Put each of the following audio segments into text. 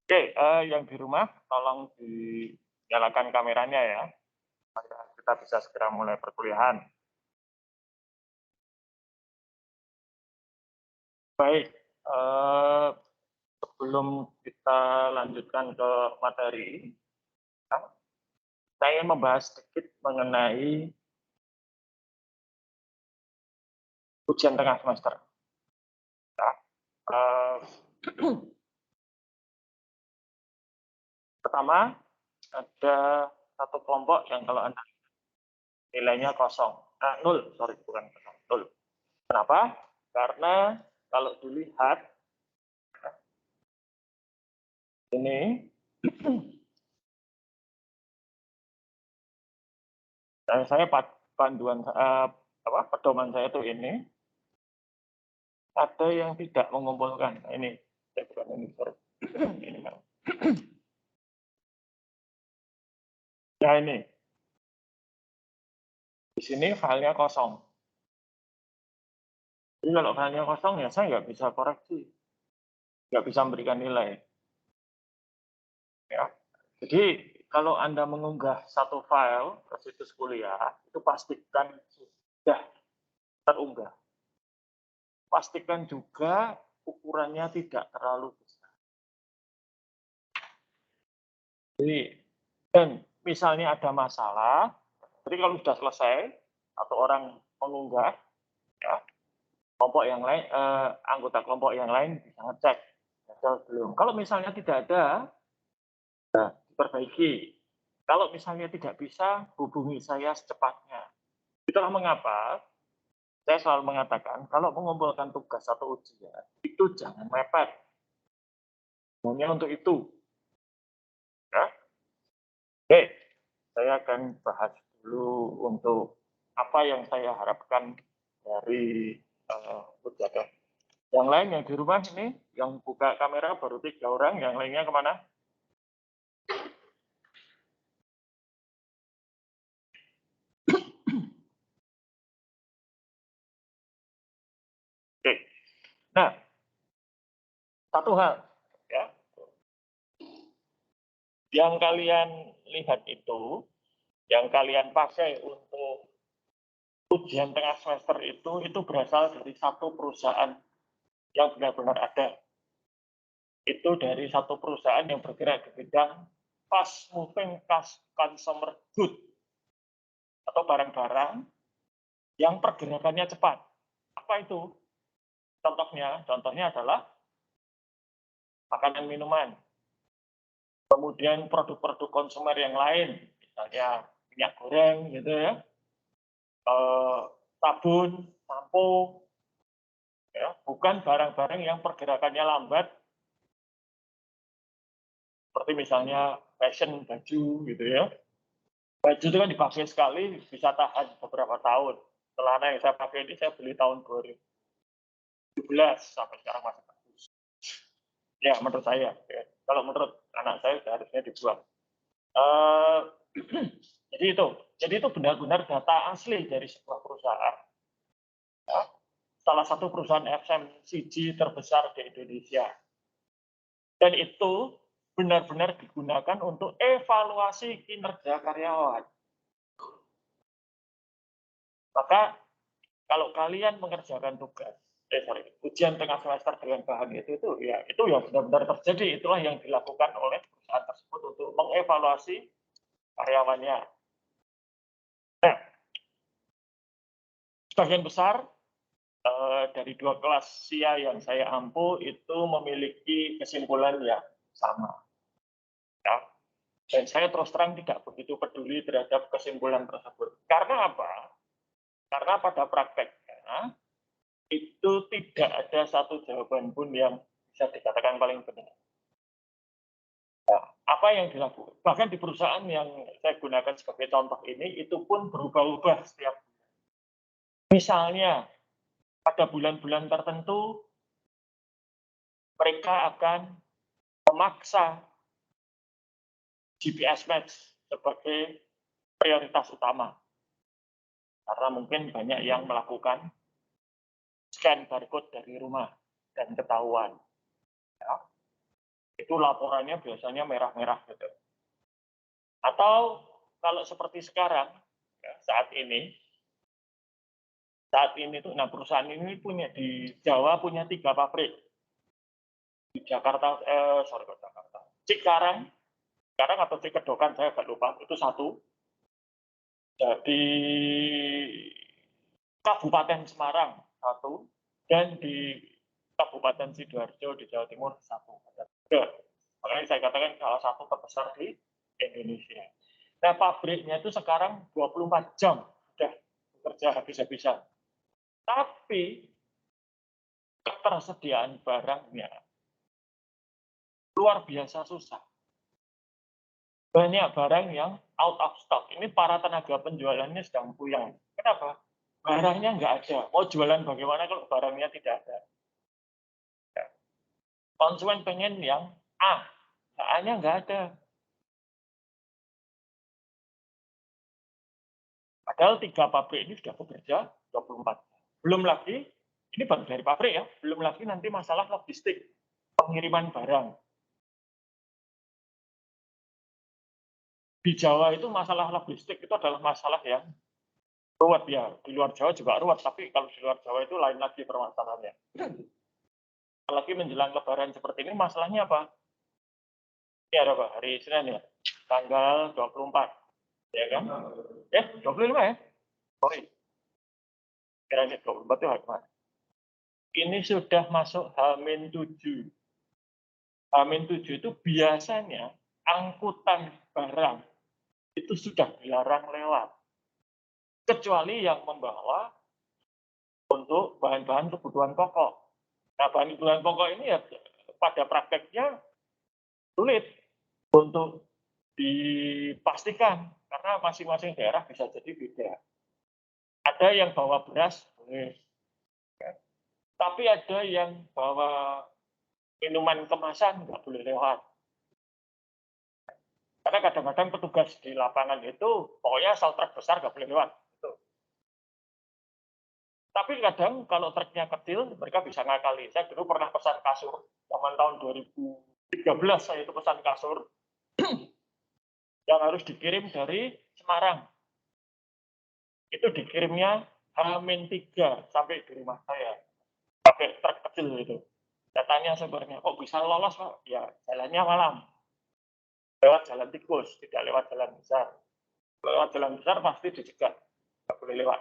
Oke, yang di rumah tolong dinyalakan kameranya ya, supaya kita bisa segera mulai perkuliahan. Baik, sebelum kita lanjutkan ke materi, ya, saya ingin membahas sedikit mengenai ujian tengah semester. Ya. Eee, Pertama, ada satu kelompok yang kalau Anda nilainya kosong, 0, sorry bukan kosong, 0. Kenapa? Karena kalau dilihat ini, saya panduan, pedoman saya itu ini, ada yang tidak mengumpulkan. Nah ini, bukan ini, sorry. Ini Bang. Ya ini, di sini filenya kosong. Jadi kalau filenya kosong ya saya nggak bisa koreksi, nggak bisa memberikan nilai. Ya. Jadi kalau Anda mengunggah satu file ke situs kuliah, itu pastikan sudah terunggah. Pastikan juga ukurannya tidak terlalu besar. Jadi, dan misalnya ada masalah, jadi kalau sudah selesai, atau orang mengunggah, ya, kelompok yang lain, anggota kelompok yang lain bisa ngecek, ada belum. Kalau misalnya tidak ada, ya diperbaiki. Kalau misalnya tidak bisa, hubungi saya secepatnya. Itulah mengapa saya selalu mengatakan, kalau mengumpulkan tugas atau ujian, itu jangan mepet. Hanya untuk itu. Ya. Oke, saya akan bahas dulu untuk apa yang saya harapkan dari ujian. Yang lain yang di rumah ini, yang buka kamera baru 3 orang, yang lainnya kemana? Oke. Nah, satu hal ya, yang kalian lihat itu, yang kalian pakai untuk ujian tengah semester itu berasal dari satu perusahaan yang benar-benar ada. Itu dari satu perusahaan yang bergerak di bidang fast moving consumer good atau barang-barang yang pergerakannya cepat. Apa itu? Contohnya adalah makanan minuman, kemudian produk-produk konsumer yang lain, misalnya minyak goreng gitu ya, sabun, sampo, ya, bukan barang-barang yang pergerakannya lambat, seperti misalnya fashion baju gitu ya. Baju itu kan dipakai sekali bisa tahan beberapa tahun. Celana yang saya pakai ini saya beli tahun 2017 sampai sekarang masih bagus. Ya menurut saya. Ya. Kalau menurut anak saya seharusnya dibuang. Uh, jadi itu benar-benar data asli dari sebuah perusahaan. Ya. Salah satu perusahaan FMCG terbesar di Indonesia. Dan itu benar-benar digunakan untuk evaluasi kinerja karyawan. Maka kalau kalian mengerjakan ujian tengah semester dengan bahan itu ya itu yang benar-benar terjadi, itulah yang dilakukan oleh perusahaan tersebut untuk mengevaluasi karyawannya. Nah, sebagian besar dari 2 kelas SIA yang saya ampu itu memiliki kesimpulan yang sama. Ya. Dan saya terus terang tidak begitu peduli terhadap kesimpulan tersebut. Karena apa? Karena pada prakteknya itu tidak ada satu jawaban pun yang bisa dikatakan paling benar. Nah, apa yang dilakukan? Bahkan di perusahaan yang saya gunakan sebagai contoh ini, itu pun berubah-ubah setiap bulan. Misalnya, pada bulan-bulan tertentu, mereka akan memaksa GPS Match sebagai prioritas utama. Karena mungkin banyak yang melakukan scan barcode dari rumah dan ketahuan. Ya. Itu laporannya biasanya merah-merah gitu. Atau kalau seperti sekarang, ya, saat ini tuh, nah perusahaan ini punya di Jawa punya 3 pabrik. Di Jakarta, sorry kok Jakarta, Cikarang atau Cikedokan saya agak lupa, itu satu. Di Kabupaten Semarang satu, dan di Kabupaten Sidoarjo di Jawa Timur satu. Ada 3. Makanya saya katakan salah satu terbesar di Indonesia. Nah, pabriknya itu sekarang 24 jam sudah bekerja habis-habisan. Tapi ketersediaan barangnya luar biasa susah. Banyak barang yang out of stock. Ini para tenaga penjualannya sedang puyeng. Kenapa? Barangnya nggak ada. Mau jualan bagaimana kalau barangnya tidak ada? Konsumen pengen yang A, A-nya nggak ada. Padahal 3 pabrik ini sudah bekerja 24 jam. Belum lagi, ini baru dari pabrik ya, belum lagi nanti masalah logistik, pengiriman barang. Di Jawa itu masalah logistik itu adalah masalah yang ruwet ya. Di luar Jawa juga ruwet, tapi kalau di luar Jawa itu lain lagi permasalahannya. Apalagi menjelang Lebaran seperti ini, masalahnya apa? Ini ada apa? Hari Senin ya, tanggal 24, ya kan? 25 ya? Sorry, kira-kira 24 itu hari mana? Ini sudah masuk H-7. H-7 itu biasanya angkutan barang itu sudah dilarang lewat. Kecuali yang membawa untuk bahan-bahan kebutuhan pokok. Nah, bahan kebutuhan pokok ini ya pada prakteknya sulit untuk dipastikan karena masing-masing daerah bisa jadi beda. Ada yang bawa beras, boleh. Tapi ada yang bawa minuman kemasan nggak boleh lewat. Karena kadang-kadang petugas di lapangan itu pokoknya asal truk besar nggak boleh lewat. Gitu. Tapi kadang kalau truknya kecil, mereka bisa ngakali. Saya dulu pernah pesan kasur, zaman tahun 2013 saya itu pesan kasur yang harus dikirim dari Semarang. Itu dikirimnya H-3 sampai di rumah saya. Pakai truk kecil itu. Saya tanya sebenarnya, kok bisa lolos Pak? Ya jalannya malam. Lewat jalan tikus, tidak lewat jalan besar. Lewat jalan besar pasti dicegat. Nggak boleh lewat.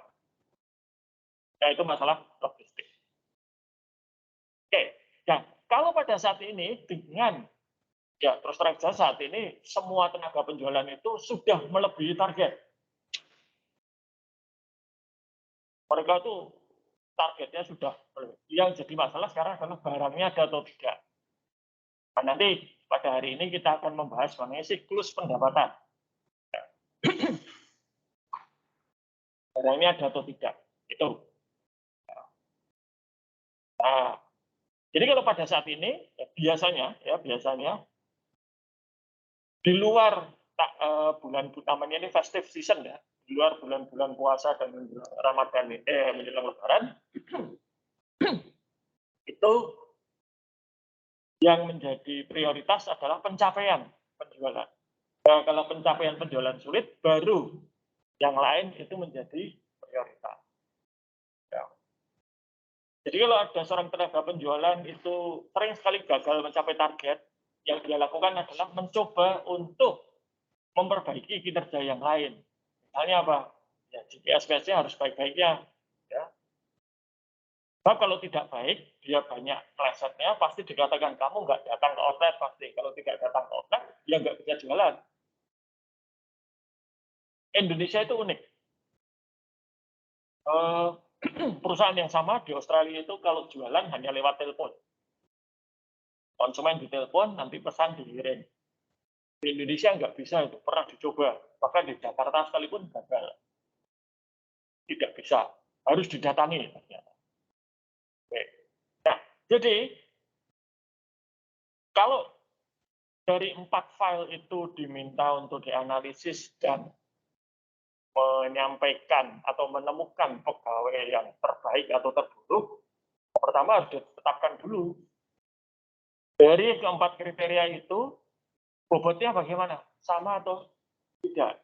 Nah, itu masalah logistik. Oke, nah kalau pada saat ini dengan ya terus terang saat ini semua tenaga penjualan itu sudah melebihi target. Mereka itu targetnya sudah. Yang jadi masalah sekarang adalah barangnya ada atau tidak. Nah, nanti pada hari ini kita akan membahas mengenai siklus pendapatan. Barangnya ada atau tidak. Itu. Nah, jadi kalau pada saat ini biasanya di luar bulan namanya ini festive season ya, di luar bulan-bulan puasa dan Ramadan menjelang Lebaran itu yang menjadi prioritas adalah pencapaian penjualan. Nah, kalau pencapaian penjualan sulit, baru yang lain itu menjadi prioritas. Ya. Jadi kalau ada seorang tenaga penjualan itu sering sekali gagal mencapai target, yang dia lakukan adalah mencoba untuk memperbaiki kinerja yang lain. Misalnya apa? Ya, GPS-nya harus baik-baiknya. Ya. Sebab kalau tidak baik, dia banyak plesetnya, pasti dikatakan kamu nggak datang ke outlet pasti. Kalau tidak datang ke outlet, dia nggak bisa jualan. Indonesia itu unik. Perusahaan yang sama di Australia itu kalau jualan hanya lewat telepon. Konsumen ditelepon, nanti pesan dikirim. Di Indonesia nggak bisa itu, pernah dicoba. Bahkan di Jakarta sekalipun gagal. Tidak bisa, harus didatangi. Oke. Nah, jadi kalau dari 4 file itu diminta untuk dianalisis dan menyampaikan atau menemukan pegawai yang terbaik atau terburuk, pertama harus ditetapkan dulu Dari keempat kriteria itu, bobotnya bagaimana? Sama atau tidak?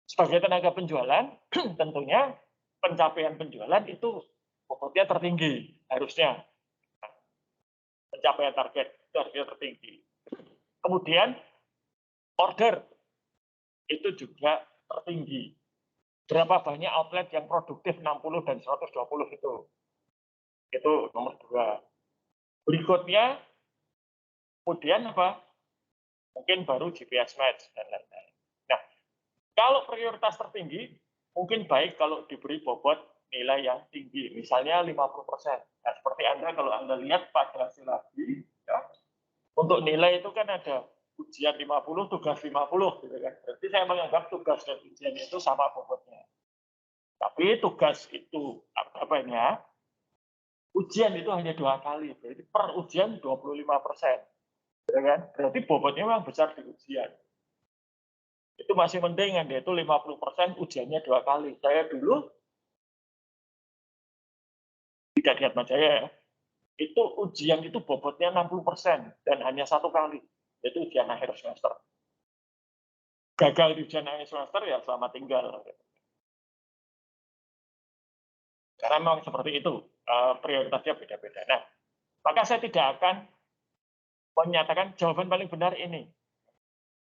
Sebagai tenaga penjualan, tentunya pencapaian penjualan itu bobotnya tertinggi, harusnya. Pencapaian target itu harusnya tertinggi. Kemudian order itu juga tertinggi. Berapa banyak outlet yang produktif 60 dan 120 itu. Itu nomor 2. Berikutnya, kemudian apa? Mungkin baru GPS match dan lain-lain. Nah, kalau prioritas tertinggi, mungkin baik kalau diberi bobot nilai yang tinggi, misalnya 50%. Nah, seperti Anda, kalau Anda lihat pada hasil lagi, ya, untuk nilai itu kan ada ujian 50, tugas 50, gitu kan. Berarti saya menganggap tugas dan ujian itu sama bobotnya. Tapi tugas itu apanya? Ujian itu hanya 2 kali, berarti per ujian 25%. Ya kan? Berarti bobotnya memang besar di ujian. Itu masih mending, yaitu 50% ujiannya 2 kali. Saya dulu tidak di Atmajaya ya, itu ujian itu bobotnya 60% dan hanya 1 kali, yaitu ujian akhir semester. Gagal di ujian akhir semester ya selamat tinggal. Karena memang seperti itu, prioritasnya beda-beda. Nah, maka saya tidak akan menyatakan jawaban paling benar ini.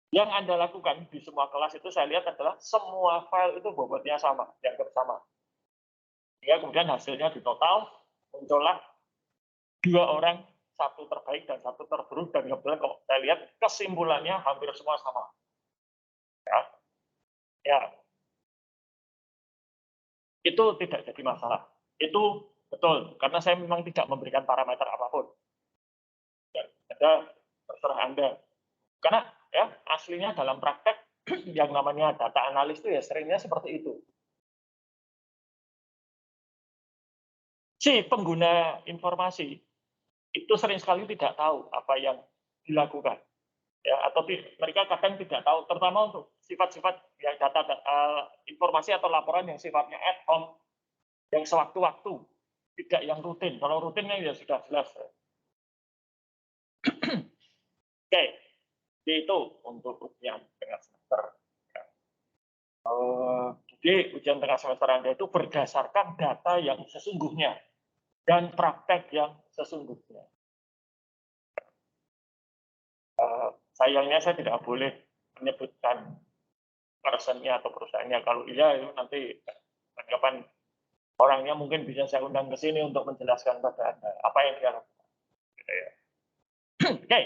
Yang Anda lakukan di semua kelas itu saya lihat adalah semua file itu bobotnya sama, dianggap sama. Ya, kemudian hasilnya di total muncullah 2 orang, 1 terbaik dan 1 terburuk, dan kebetulan kalau saya lihat kesimpulannya hampir semua sama. Ya, ya. Itu tidak jadi masalah. Itu betul, karena saya memang tidak memberikan parameter apapun. Dan Anda terserah Anda. Karena ya aslinya dalam praktek yang namanya data analis itu ya seringnya seperti itu. Si pengguna informasi itu sering sekali tidak tahu apa yang dilakukan. Ya, atau mereka kadang tidak tahu, terutama untuk sifat-sifat yang data informasi atau laporan yang sifatnya ad hoc, yang sewaktu-waktu, tidak yang rutin. Kalau rutinnya ya sudah jelas. Oke, itu untuk ujian tengah semester. Ya. Jadi ujian tengah semester Anda itu berdasarkan data yang sesungguhnya dan praktek yang sesungguhnya. Sayangnya saya tidak boleh menyebutkan personnya atau perusahaannya. Kalau iya itu nanti tanggapan orangnya mungkin bisa saya undang ke sini untuk menjelaskan pada Anda apa yang dia lakukan. Gitu ya. Oke.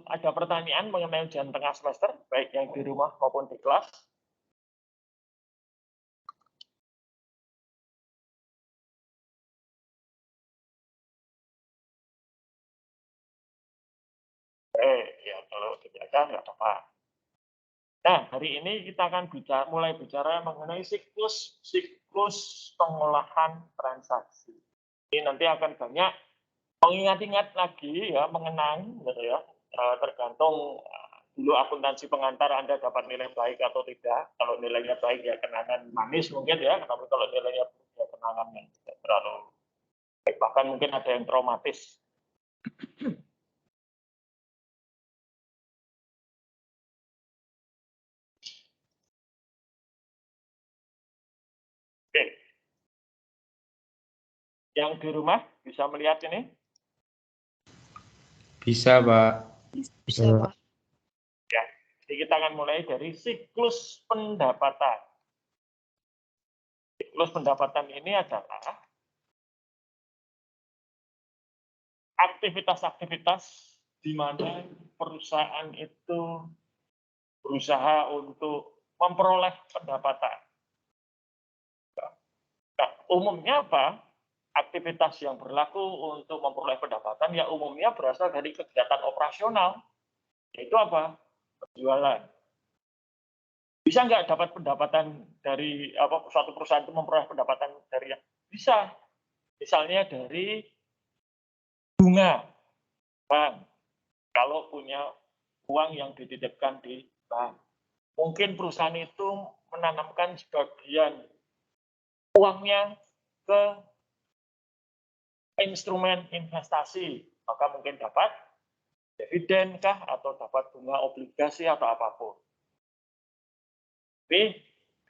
Ada pertanyaan mengenai ujian tengah semester, baik yang di rumah maupun di kelas? Ya kalau tidak ada nggak apa-apa. Nah, hari ini kita akan mulai bicara mengenai siklus pengolahan transaksi. Ini nanti akan banyak mengingat-ingat lagi ya, mengenang gitu ya, tergantung dulu akuntansi pengantar Anda dapat nilai baik atau tidak. Kalau nilainya baik ya kenangan manis mungkin ya, tapi kalau nilainya buruk ya kenangan yang tidak terlalu baik, bahkan mungkin ada yang traumatis. Oke. Yang di rumah bisa melihat ini? Bisa, Pak. Bisa, Pak. Ya, jadi kita akan mulai dari siklus pendapatan. Siklus pendapatan ini adalah aktivitas-aktivitas di mana perusahaan itu berusaha untuk memperoleh pendapatan. Nah, umumnya apa? Aktivitas yang berlaku untuk memperoleh pendapatan ya umumnya berasal dari kegiatan operasional, yaitu apa? Penjualan. Bisa nggak dapat pendapatan dari suatu perusahaan itu memperoleh pendapatan dari yang bisa? Misalnya dari bunga bank. Kalau punya uang yang dititipkan di bank, mungkin perusahaan itu menanamkan sebagian uangnya ke instrumen investasi, maka mungkin dapat dividen kah atau dapat bunga obligasi atau apapun. Tapi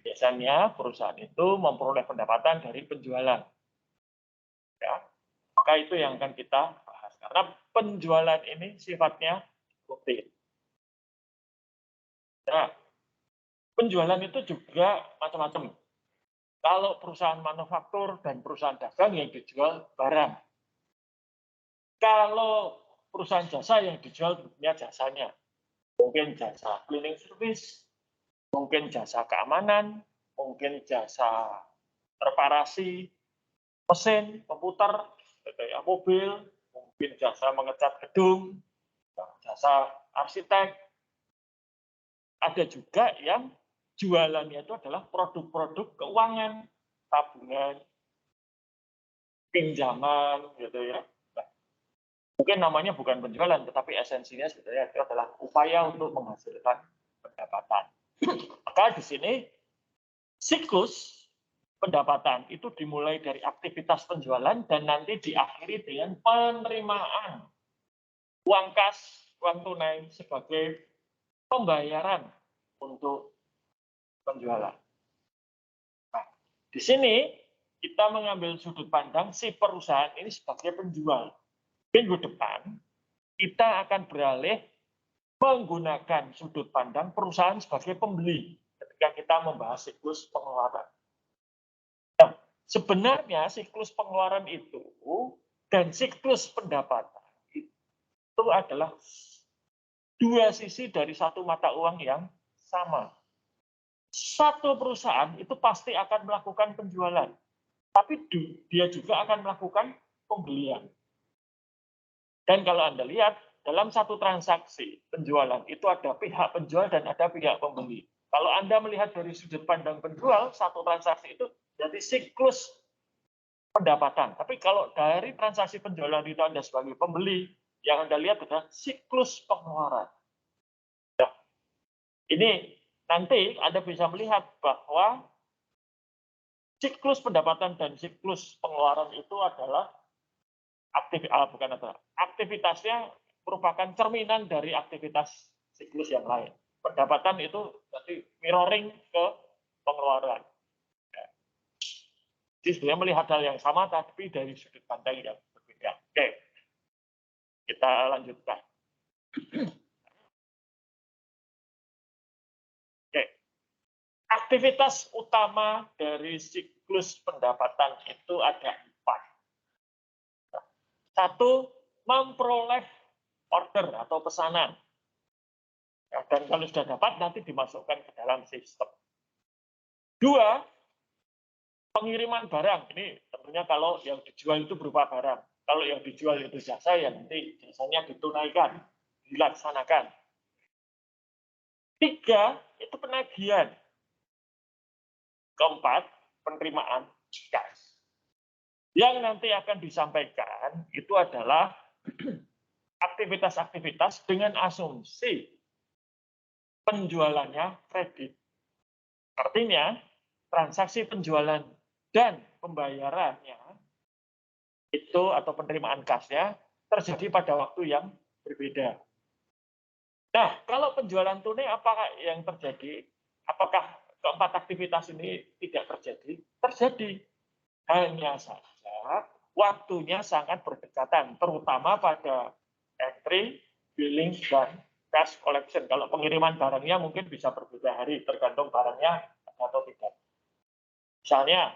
biasanya perusahaan itu memperoleh pendapatan dari penjualan. Ya, maka itu yang akan kita bahas. Karena penjualan ini sifatnya rutin. Nah, penjualan itu juga macam-macam. Kalau perusahaan manufaktur dan perusahaan dagang yang dijual barang. Kalau perusahaan jasa yang dijual tentunya jasanya. Mungkin jasa cleaning service, mungkin jasa keamanan, mungkin jasa reparasi mesin, komputer, kayak mobil, mungkin jasa mengecat gedung, jasa arsitek. Ada juga yang jualannya itu adalah produk-produk keuangan, tabungan, pinjaman, gitu ya. Nah, mungkin namanya bukan penjualan, tetapi esensinya sebenarnya itu adalah upaya untuk menghasilkan pendapatan. Maka di sini siklus pendapatan itu dimulai dari aktivitas penjualan dan nanti diakhiri dengan penerimaan uang kas, uang tunai sebagai pembayaran untuk penjualan. Nah, di sini kita mengambil sudut pandang si perusahaan ini sebagai penjual. Minggu depan kita akan beralih menggunakan sudut pandang perusahaan sebagai pembeli ketika kita membahas siklus pengeluaran. Nah, sebenarnya siklus pengeluaran itu dan siklus pendapatan itu adalah dua sisi dari satu mata uang yang sama. Satu perusahaan itu pasti akan melakukan penjualan, tapi dia juga akan melakukan pembelian. Dan kalau Anda lihat, dalam satu transaksi penjualan itu ada pihak penjual dan ada pihak pembeli. Kalau Anda melihat dari sudut pandang penjual, satu transaksi itu jadi siklus pendapatan. Tapi kalau dari transaksi penjualan itu Anda sebagai pembeli, yang Anda lihat adalah siklus pengeluaran. Nah, ini nanti Anda bisa melihat bahwa siklus pendapatan dan siklus pengeluaran itu adalah aktivitasnya merupakan cerminan dari aktivitas siklus yang lain. Pendapatan itu nanti mirroring ke pengeluaran. Jadi sebenarnya melihat hal yang sama tapi dari sudut pandang yang berbeda. Oke, kita lanjutkan. Oke, aktivitas utama dari siklus pendapatan itu ada 4. 1, memperoleh order atau pesanan. Ya, dan kalau sudah dapat, nanti dimasukkan ke dalam sistem. 2, pengiriman barang. Ini tentunya kalau yang dijual itu berupa barang. Kalau yang dijual itu jasa, ya nanti jasanya ditunaikan, dilaksanakan. 3, itu penagihan. 4, penerimaan kas. Yang nanti akan disampaikan itu adalah aktivitas-aktivitas dengan asumsi penjualannya kredit. Artinya, transaksi penjualan dan pembayarannya itu atau penerimaan kasnya terjadi pada waktu yang berbeda. Nah, kalau penjualan tunai apakah yang terjadi? Apakah keempat aktivitas ini tidak terjadi? Terjadi. Hanya saja waktunya sangat berdekatan, terutama pada entry, billing, dan cash collection. Kalau pengiriman barangnya mungkin bisa berbeda hari, tergantung barangnya atau tidak. Misalnya,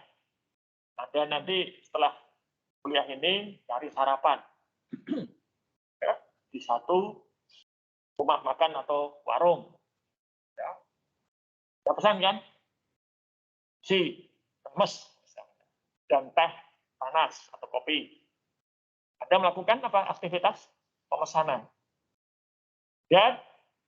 Anda nanti setelah kuliah ini cari sarapan ya, di satu rumah makan atau warung. Ya. Ada pesan kan? Si, remes, dan teh panas atau kopi. Anda melakukan apa aktivitas pemesanan. Dan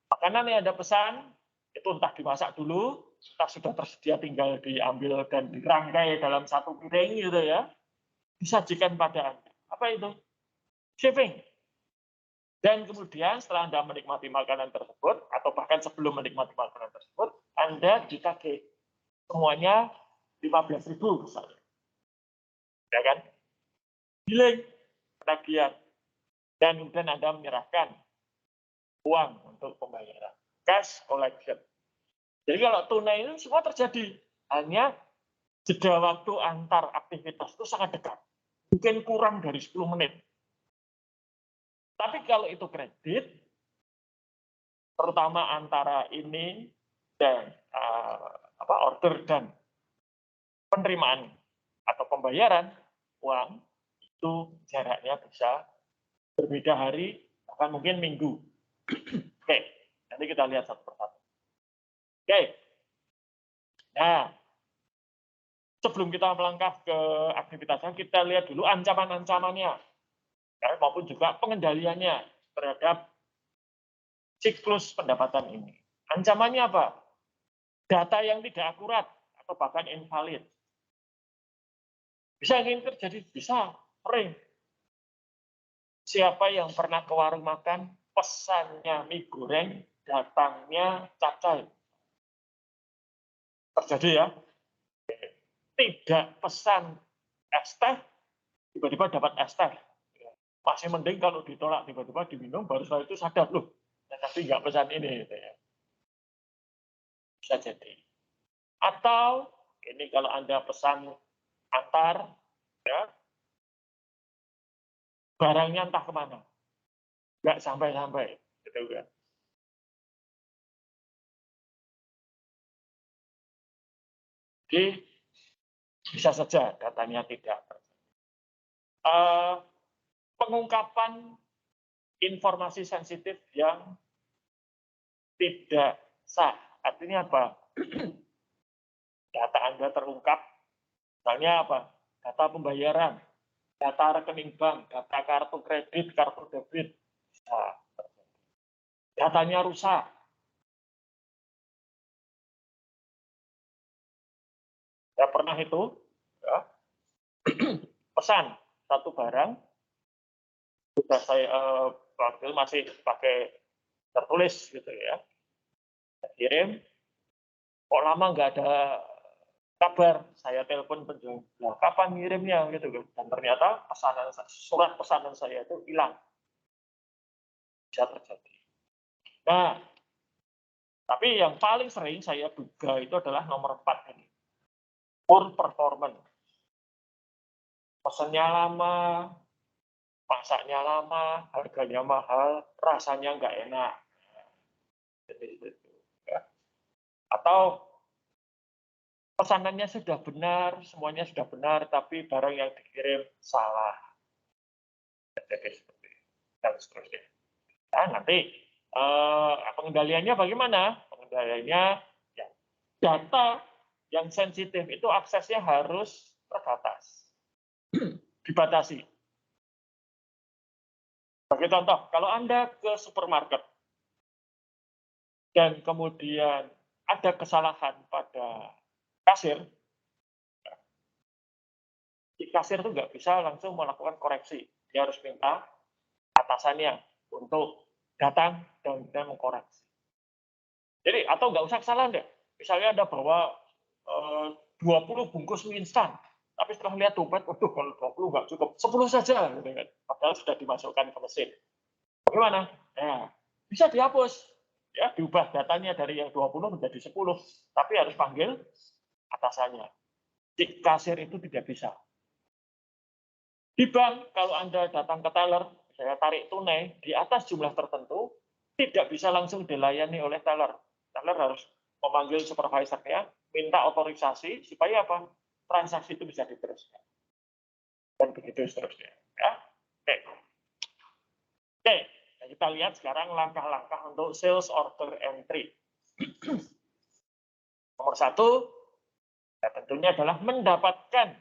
makanan yang Anda pesan itu entah dimasak dulu, entah sudah tersedia tinggal diambil dan dirangkai dalam satu piring gitu ya, disajikan pada Anda. Apa itu? Shipping. Dan kemudian setelah Anda menikmati makanan tersebut, atau bahkan sebelum menikmati makanan tersebut, Anda ditagih semuanya 15.000 misalnya. Ya kan? Billing. tagihan. Dan kemudian Anda menyerahkan uang untuk pembayaran. Cash collection. Jadi kalau tunai itu semua terjadi. Hanya jeda waktu antar aktivitas itu sangat dekat. Mungkin kurang dari 10 menit. Tapi kalau itu kredit, terutama antara ini dan order dan penerimaan atau pembayaran uang, itu jaraknya bisa berbeda hari, bahkan mungkin minggu. Oke, nanti kita lihat satu persatu. Oke, nah sebelum kita melangkah ke aktivitasnya, kita lihat dulu ancaman-ancamannya, maupun juga pengendaliannya terhadap siklus pendapatan ini. Ancamannya apa? Data yang tidak akurat atau bahkan invalid. Bisa ingin terjadi? Bisa, sering. Siapa yang pernah ke warung makan, pesannya mie goreng, datangnya cacai? Terjadi ya? Tidak pesan es teh, tiba-tiba dapat es teh. Masih mending kalau ditolak tiba-tiba diminum, baru setelah itu sadar, loh, tapi nggak pesan ini. Gitu ya. Bisa jadi. Atau, ini kalau Anda pesan antar, ya, barangnya entah kemana. Nggak sampai-sampai. Gitu kan. Jadi, bisa saja datanya tidak. Pengungkapan informasi sensitif yang tidak sah. Artinya apa? Data Anda terungkap, misalnya apa? Data pembayaran, data rekening bank, data kartu kredit, kartu debit. Nah, datanya rusak. Ya pernah itu, ya, pesan satu barang, sudah saya masih pakai tertulis gitu ya, kirim, kok lama nggak ada kabar, saya telepon penjual, nah, kapan ngirimnya gitu kan, dan ternyata surat pesanan saya itu hilang, bisa terjadi. Nah, tapi yang paling sering saya duga itu adalah nomor 4 ini, poor performance. Pesannya lama, masaknya lama, harganya mahal, rasanya nggak enak. Atau pesanannya sudah benar, semuanya sudah benar, tapi barang yang dikirim salah. Jadi seperti itu. Dan seterusnya. Nah, nanti pengendaliannya bagaimana? Pengendaliannya ya, data yang sensitif itu aksesnya harus terbatas, dibatasi. Sebagai contoh, kalau Anda ke supermarket dan kemudian ada kesalahan pada kasir, si kasir itu nggak bisa langsung melakukan koreksi. Dia harus minta atasannya untuk datang dan mengkoreksi. Jadi, atau nggak usah kesalahan deh. Misalnya Anda bawa 20 bungkus mie instan, tapi setelah lihat dompet, waduh kalau 20 nggak cukup, 10 saja, gitu kan. Padahal sudah dimasukkan ke mesin. Bagaimana? Ya, bisa dihapus. Ya, diubah datanya dari yang 20 menjadi 10, tapi harus panggil atasannya. Di kasir itu tidak bisa. Di bank, kalau Anda datang ke teller, saya tarik tunai, di atas jumlah tertentu, tidak bisa langsung dilayani oleh teller. Teller harus memanggil supervisornya, minta otorisasi, supaya apa? Transaksi itu bisa diteruskan. Dan begitu seterusnya. Ya. Oke. Oke, nah kita lihat sekarang langkah-langkah untuk sales order entry. Nomor 1, ya tentunya adalah mendapatkan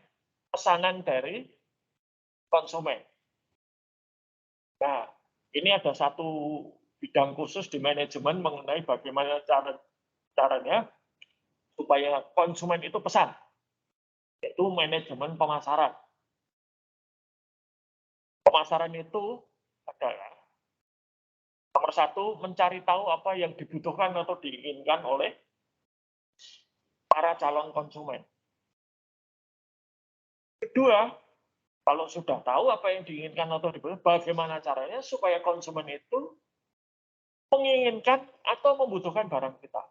pesanan dari konsumen. Nah, ini ada satu bidang khusus di manajemen mengenai bagaimana caranya supaya konsumen itu pesan, yaitu manajemen pemasaran. Pemasaran itu adalah nomor 1, mencari tahu apa yang dibutuhkan atau diinginkan oleh para calon konsumen. Kedua, Kalau sudah tahu apa yang diinginkan atau dibeli, bagaimana caranya supaya konsumen itu menginginkan atau membutuhkan barang kita?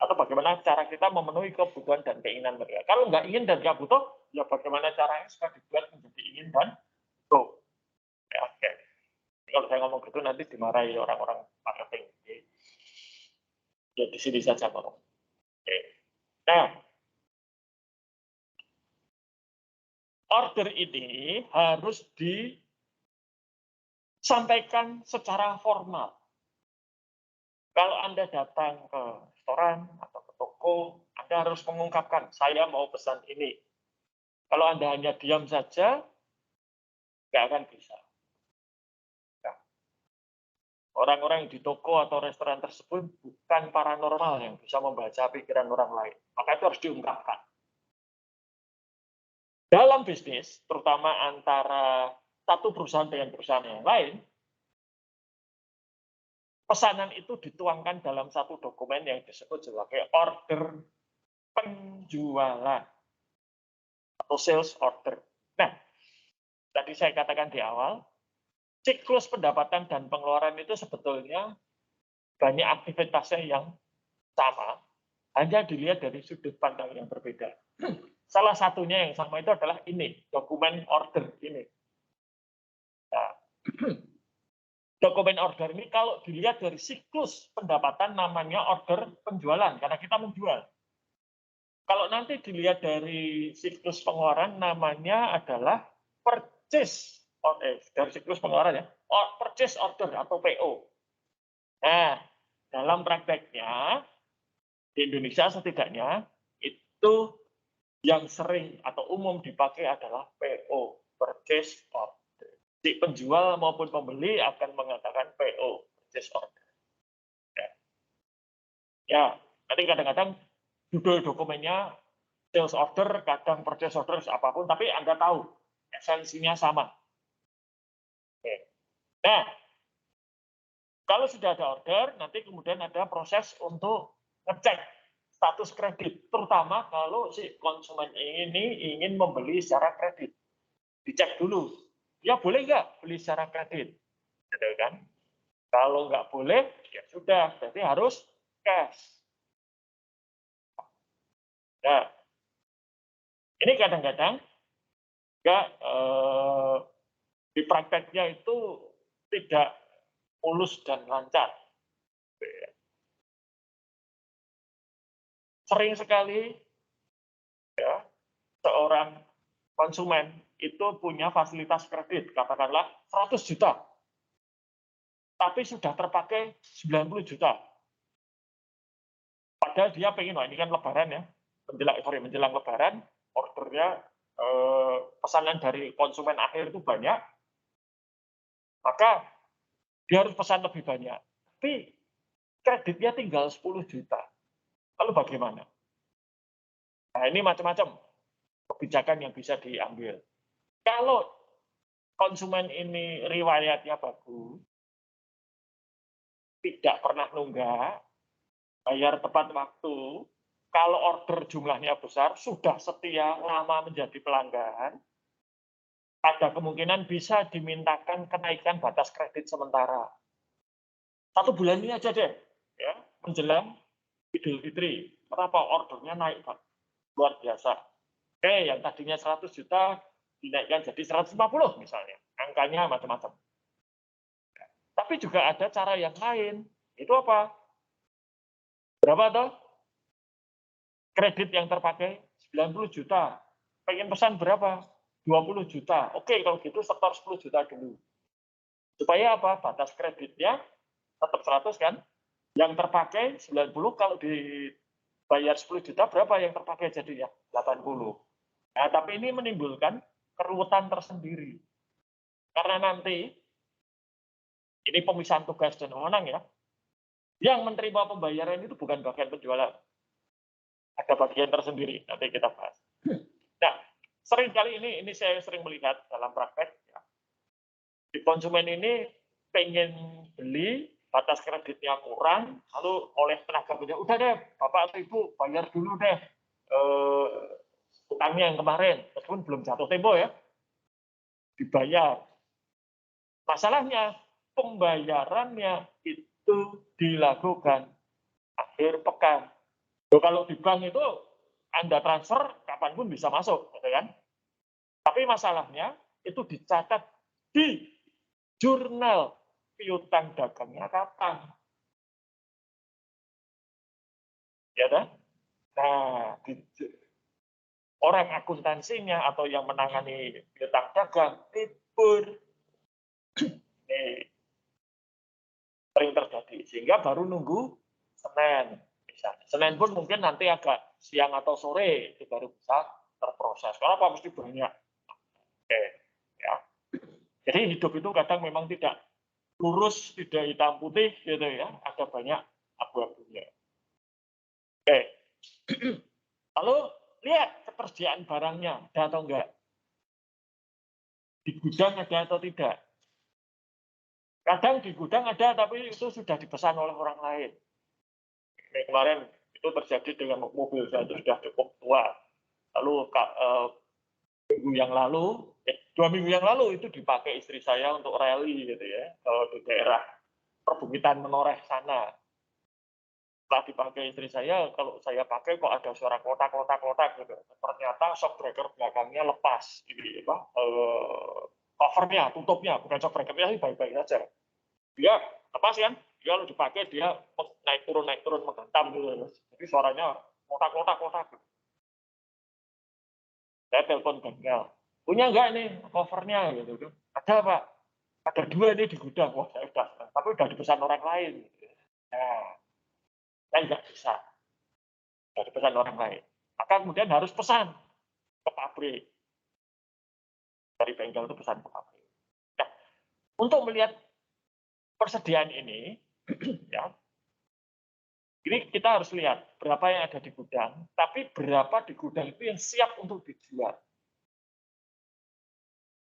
Atau bagaimana cara kita memenuhi kebutuhan dan keinginan mereka? Kalau nggak ingin dan nggak butuh, ya bagaimana caranya supaya dibuat menjadi ingin dan butuh? Ya, oke. Kalau saya ngomong gitu nanti dimarahi orang-orang marketing. Ya di sini saja ngomong. Oke. Nah, order ini harus disampaikan secara formal. Kalau Anda datang ke restoran atau ke toko, Anda harus mengungkapkan, saya mau pesan ini. Kalau Anda hanya diam saja, nggak akan bisa. Nah, orang-orang di toko atau restoran tersebut bukan paranormal yang bisa membaca pikiran orang lain. Maka itu harus diungkapkan. Dalam bisnis, terutama antara satu perusahaan dengan perusahaan yang lain, pesanan itu dituangkan dalam satu dokumen yang disebut sebagai order penjualan atau sales order. Nah, tadi saya katakan di awal, siklus pendapatan dan pengeluaran itu sebetulnya banyak aktivitasnya yang sama, hanya dilihat dari sudut pandang yang berbeda. Salah satunya yang sama itu adalah ini, dokumen order ini. Nah, dokumen order ini kalau dilihat dari siklus pendapatan namanya order penjualan, karena kita menjual. Kalau nanti dilihat dari siklus pengeluaran namanya adalah purchase dari siklus pengeluaran ya, purchase order atau PO. Nah, dalam prakteknya di Indonesia setidaknya itu yang sering atau umum dipakai adalah PO, purchase order. Si penjual maupun pembeli akan mengatakan PO, purchase order. Ya, nanti kadang-kadang judul dokumennya sales order, kadang purchase order, apapun, tapi Anda tahu esensinya sama. Oke. Nah, kalau sudah ada order, nanti kemudian ada proses untuk ngecek status kredit, terutama kalau si konsumen ini ingin membeli secara kredit. Dicek dulu, ya boleh nggak beli secara kredit, gitu kan? Kalau nggak boleh, ya sudah, berarti harus cash. Nah, ini kadang-kadang nggak di prakteknya itu tidak mulus dan lancar. Sering sekali ya, seorang konsumen itu punya fasilitas kredit, katakanlah 100 juta, tapi sudah terpakai 90 juta. Padahal dia pengen, wah ini kan lebaran ya, menjelang lebaran, ordernya, pesanan dari konsumen akhir itu banyak, maka dia harus pesan lebih banyak. Tapi kreditnya tinggal 10 juta. Lalu bagaimana? Nah, ini macam-macam kebijakan yang bisa diambil. Kalau konsumen ini riwayatnya bagus, tidak pernah nunggak, bayar tepat waktu, kalau order jumlahnya besar, sudah setia lama menjadi pelanggan, ada kemungkinan bisa dimintakan kenaikan batas kredit sementara. 1 bulan ini aja deh, ya, menjelang Idul Fitri. Kenapa ordernya naik, Pak? Luar biasa. Oke, yang tadinya 100 juta dinaikkan jadi 150 misalnya. Angkanya macam-macam. Tapi juga ada cara yang lain. Itu apa? Berapa toh? Kredit yang terpakai 90 juta. Pengen pesan berapa? 20 juta. Oke, kalau gitu setor 10 juta dulu. Supaya apa? Batas kreditnya tetap 100 kan? Yang terpakai 90, kalau dibayar 10 juta, berapa yang terpakai jadinya? 80. Nah, tapi ini menimbulkan keruwetan tersendiri. Karena nanti, ini pemisahan tugas dan wewenang ya, yang menerima pembayaran itu bukan bagian penjualan. Ada bagian tersendiri, nanti kita bahas. Nah, sering kali ini saya sering melihat dalam praktek, ya, di konsumen ini pengen beli, batas kreditnya kurang, lalu oleh tenaga kerja, udah deh, Bapak atau Ibu bayar dulu deh utangnya yang kemarin, meskipun belum jatuh tempo ya. dibayar. Masalahnya pembayarannya itu dilakukan akhir pekan. Kalau di bank itu Anda transfer kapanpun bisa masuk, gitu kan? Tapi masalahnya itu dicatat di jurnal piutang dagangnya kapan, ya kan? Nah, orang akuntansinya atau yang menangani piutang dagang libur. Ini sering terjadi, sehingga baru nunggu Senin. Misalnya. Senin pun mungkin nanti agak siang atau sore itu baru bisa terproses. Kenapa mesti banyak? Oke, ya. Jadi hidup itu kadang memang tidak lurus, tidak hitam putih gitu ya. Ada banyak abu-abunya. Oke. Lalu lihat ketersediaan barangnya, ada atau enggak? Di gudang ada atau tidak? Kadang di gudang ada, tapi itu sudah dipesan oleh orang lain. Ini kemarin itu terjadi dengan mobil saya itu sudah cukup tua. Lalu minggu yang lalu, 2 minggu yang lalu itu dipakai istri saya untuk rally gitu ya, di daerah perbukitan Menoreh sana. Setelah dipakai istri saya, kalau saya pakai kok ada suara kotak-kotak gitu. Ternyata shock breaker belakangnya lepas, ini apa? Covernya, tutupnya, bukan shock breakernya sih baik-baik saja. Dia lepas kan? Dia kalau dipakai dia naik turun menggentam gitu. Jadi suaranya kotak-kotak. Gitu. Saya telepon bengkel. Punya nggak nih covernya gitu. Ada Pak. Ada 2 ini di gudang. Wah saya udah. Tapi udah dipesan orang lain. Nah, saya nggak bisa. Udah dipesan orang lain. Maka kemudian harus pesan ke pabrik. Dari bengkel itu pesan ke pabrik. Nah, untuk melihat persediaan ini, ya, ini kita harus lihat berapa yang ada di gudang, tapi berapa di gudang itu yang siap untuk dijual.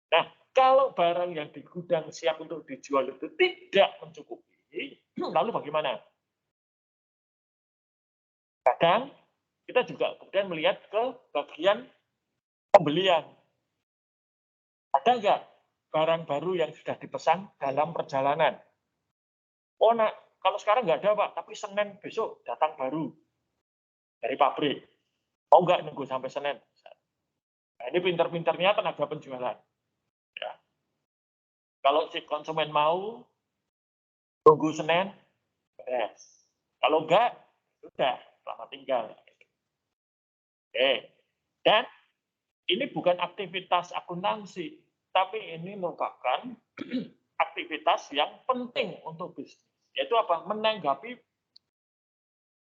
Nah, kalau barang yang di gudang siap untuk dijual itu tidak mencukupi, lalu bagaimana? Kadang kita juga kemudian melihat ke bagian pembelian. Ada nggak barang baru yang sudah dipesan dalam perjalanan? Oh, nah, kalau sekarang nggak ada, Pak, tapi Senin besok datang baru dari pabrik. Mau nggak nunggu sampai Senin? Nah, ini pinter-pinternya tenaga penjualan. Ya. Kalau si konsumen mau, tunggu Senin, beres. Kalau enggak, sudah, selamat tinggal. Oke. Dan ini bukan aktivitas akuntansi, tapi ini merupakan aktivitas yang penting untuk bisnis. Yaitu apa? Menanggapi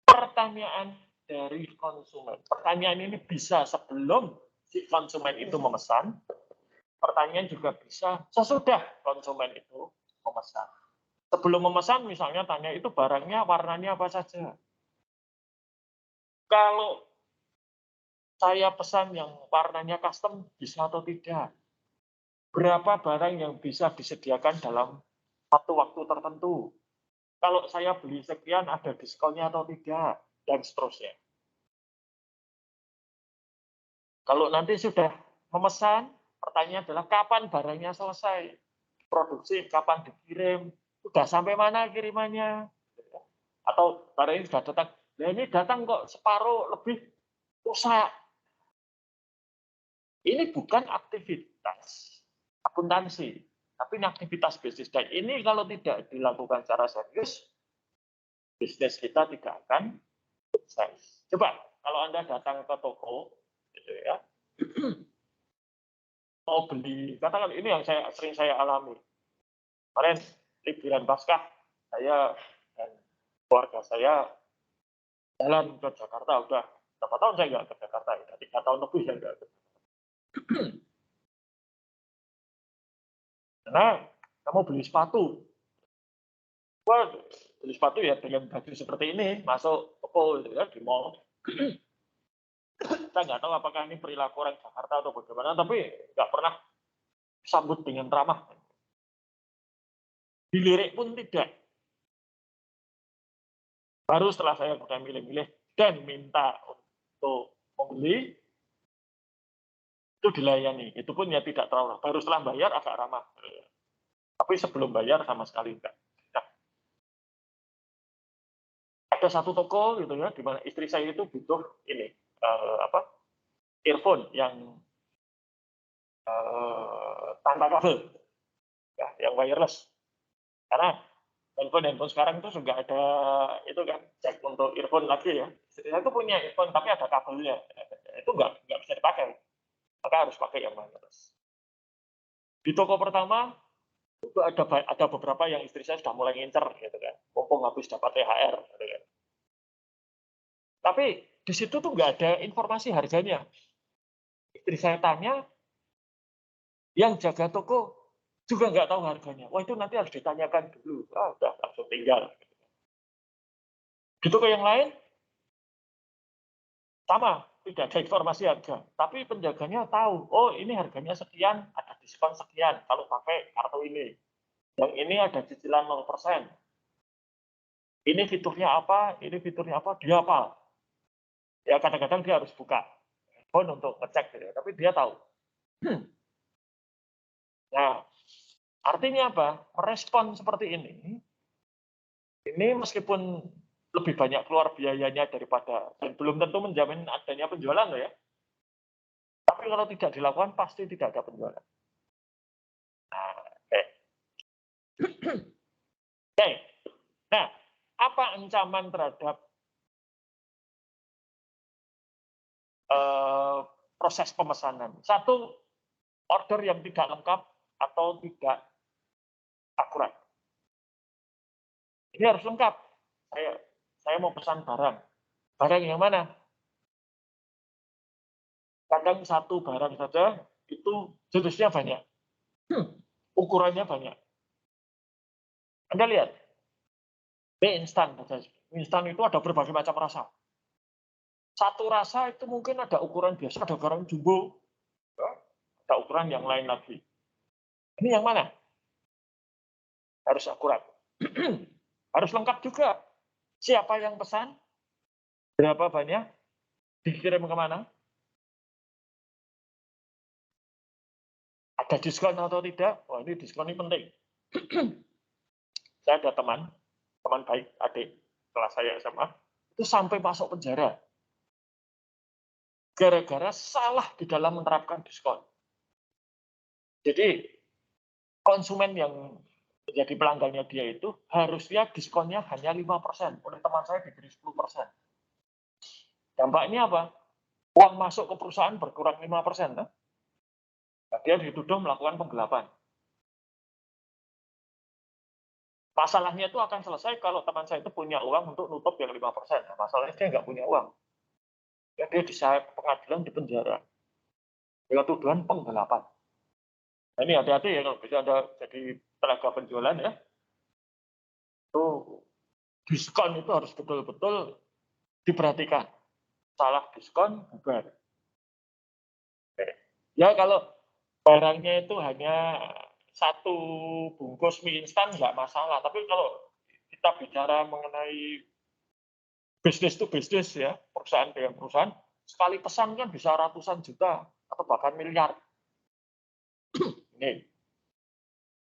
pertanyaan dari konsumen. Pertanyaan ini bisa sebelum si konsumen itu memesan, pertanyaan juga bisa sesudah konsumen itu memesan. Sebelum memesan misalnya tanya itu barangnya warnanya apa saja. Kalau saya pesan yang warnanya custom bisa atau tidak. Berapa barang yang bisa disediakan dalam satu waktu tertentu. Kalau saya beli sekian ada diskonnya atau tidak, dan seterusnya. Kalau nanti sudah memesan, pertanyaan adalah kapan barangnya selesai produksi, kapan dikirim, sudah sampai mana kirimannya, atau barang ini sudah datang, nah ini datang kok separuh lebih rusak. Ini bukan aktivitas akuntansi, tapi ini aktivitas bisnis. Dan ini kalau tidak dilakukan secara serius, bisnis kita tidak akan sukses. Coba kalau Anda datang ke toko, gitu ya, mau beli, katakan ini yang sering saya alami. Kemarin liburan Paskah, saya dan keluarga saya jalan ke Jakarta, udah berapa tahun saya nggak ke Jakarta, ya, 3 tahun lebih saya nggak ke Jakarta. Karena kamu beli sepatu, wah beli sepatu ya dengan baju seperti ini, masuk toko gitu ya, di mall. Saya nggak tahu apakah ini perilaku orang Jakarta atau bagaimana, tapi nggak pernah sambut dengan ramah. Dilirik pun tidak. Baru setelah saya sudah milih-milih dan minta untuk membeli, itu dilayani. Itu pun ya tidak terlalu baru setelah bayar agak ramah. Tapi sebelum bayar sama sekali enggak. Nah, ada satu toko gitu ya, di mana istri saya itu butuh ini, apa, earphone yang, tanpa kabel, ya, yang wireless. Karena handphone-handphone sekarang itu juga ada itu kan, jack untuk earphone lagi ya. Saya itu punya earphone tapi ada kabelnya, itu nggak bisa dipakai, maka harus pakai yang wireless. Di toko pertama itu ada beberapa yang istri saya sudah mulai ngincer gitu kan, mumpung habis dapat THR gitu kan. Tapi di situ tuh nggak ada informasi harganya. Istri saya tanya, yang jaga toko juga nggak tahu harganya. Wah itu nanti harus ditanyakan dulu. Ah, udah langsung tinggal. Di toko yang lain sama, tidak ada informasi harga. Tapi penjaganya tahu, oh ini harganya sekian, ada diskon sekian kalau pakai kartu ini. Yang ini ada cicilan 0%. Ini fiturnya apa, ini fiturnya apa, dia hafal. Ya kadang-kadang dia harus buka handphone untuk ngecek gitu ya, tapi dia tahu. Nah, artinya apa? Merespon seperti ini meskipun lebih banyak keluar biayanya daripada dan belum tentu menjamin adanya penjualan loh ya. Tapi kalau tidak dilakukan pasti tidak ada penjualan. Nah, oke. Oke. Nah, apa ancaman terhadap proses pemesanan? Satu, order yang tidak lengkap atau tidak akurat. Ini harus lengkap. Saya mau pesan barang. Barang yang mana? Kadang satu barang saja itu jenisnya banyak, ukurannya banyak. Anda lihat, mie instan, mie instan itu ada berbagai macam rasa. Satu rasa itu mungkin ada ukuran biasa, ada ukuran jumbo, ya, ada ukuran yang lain lagi. Ini yang mana? Harus akurat. Harus lengkap juga. Siapa yang pesan? Berapa banyak? Dikirim kemana? Ada diskon atau tidak? Wah ini diskon ini penting. Saya ada teman baik, adik kelas saya SMA, itu sampai masuk penjara. Gara-gara salah di dalam menerapkan diskon. Jadi konsumen yang menjadi pelanggannya dia itu harusnya diskonnya hanya 5%. Oleh teman saya diberi 10%. Dampaknya apa? Uang masuk ke perusahaan berkurang 5%. Nah, dia dituduh melakukan penggelapan. Masalahnya itu akan selesai kalau teman saya itu punya uang untuk nutup yang 5%. Nah, masalahnya dia nggak punya uang. Ya, dia diseret pengadilan di penjara dengan tuduhan penggelapan. Nah, ini hati-hati ya kalau bisa Anda jadi tenaga penjualan ya. Itu diskon itu harus betul-betul diperhatikan. Salah diskon, bubar. Ya kalau barangnya itu hanya satu bungkus mie instan nggak masalah. Tapi kalau kita bicara mengenai bisnis to bisnis ya, perusahaan dengan perusahaan, sekali pesan kan bisa ratusan juta atau bahkan miliar. Ini.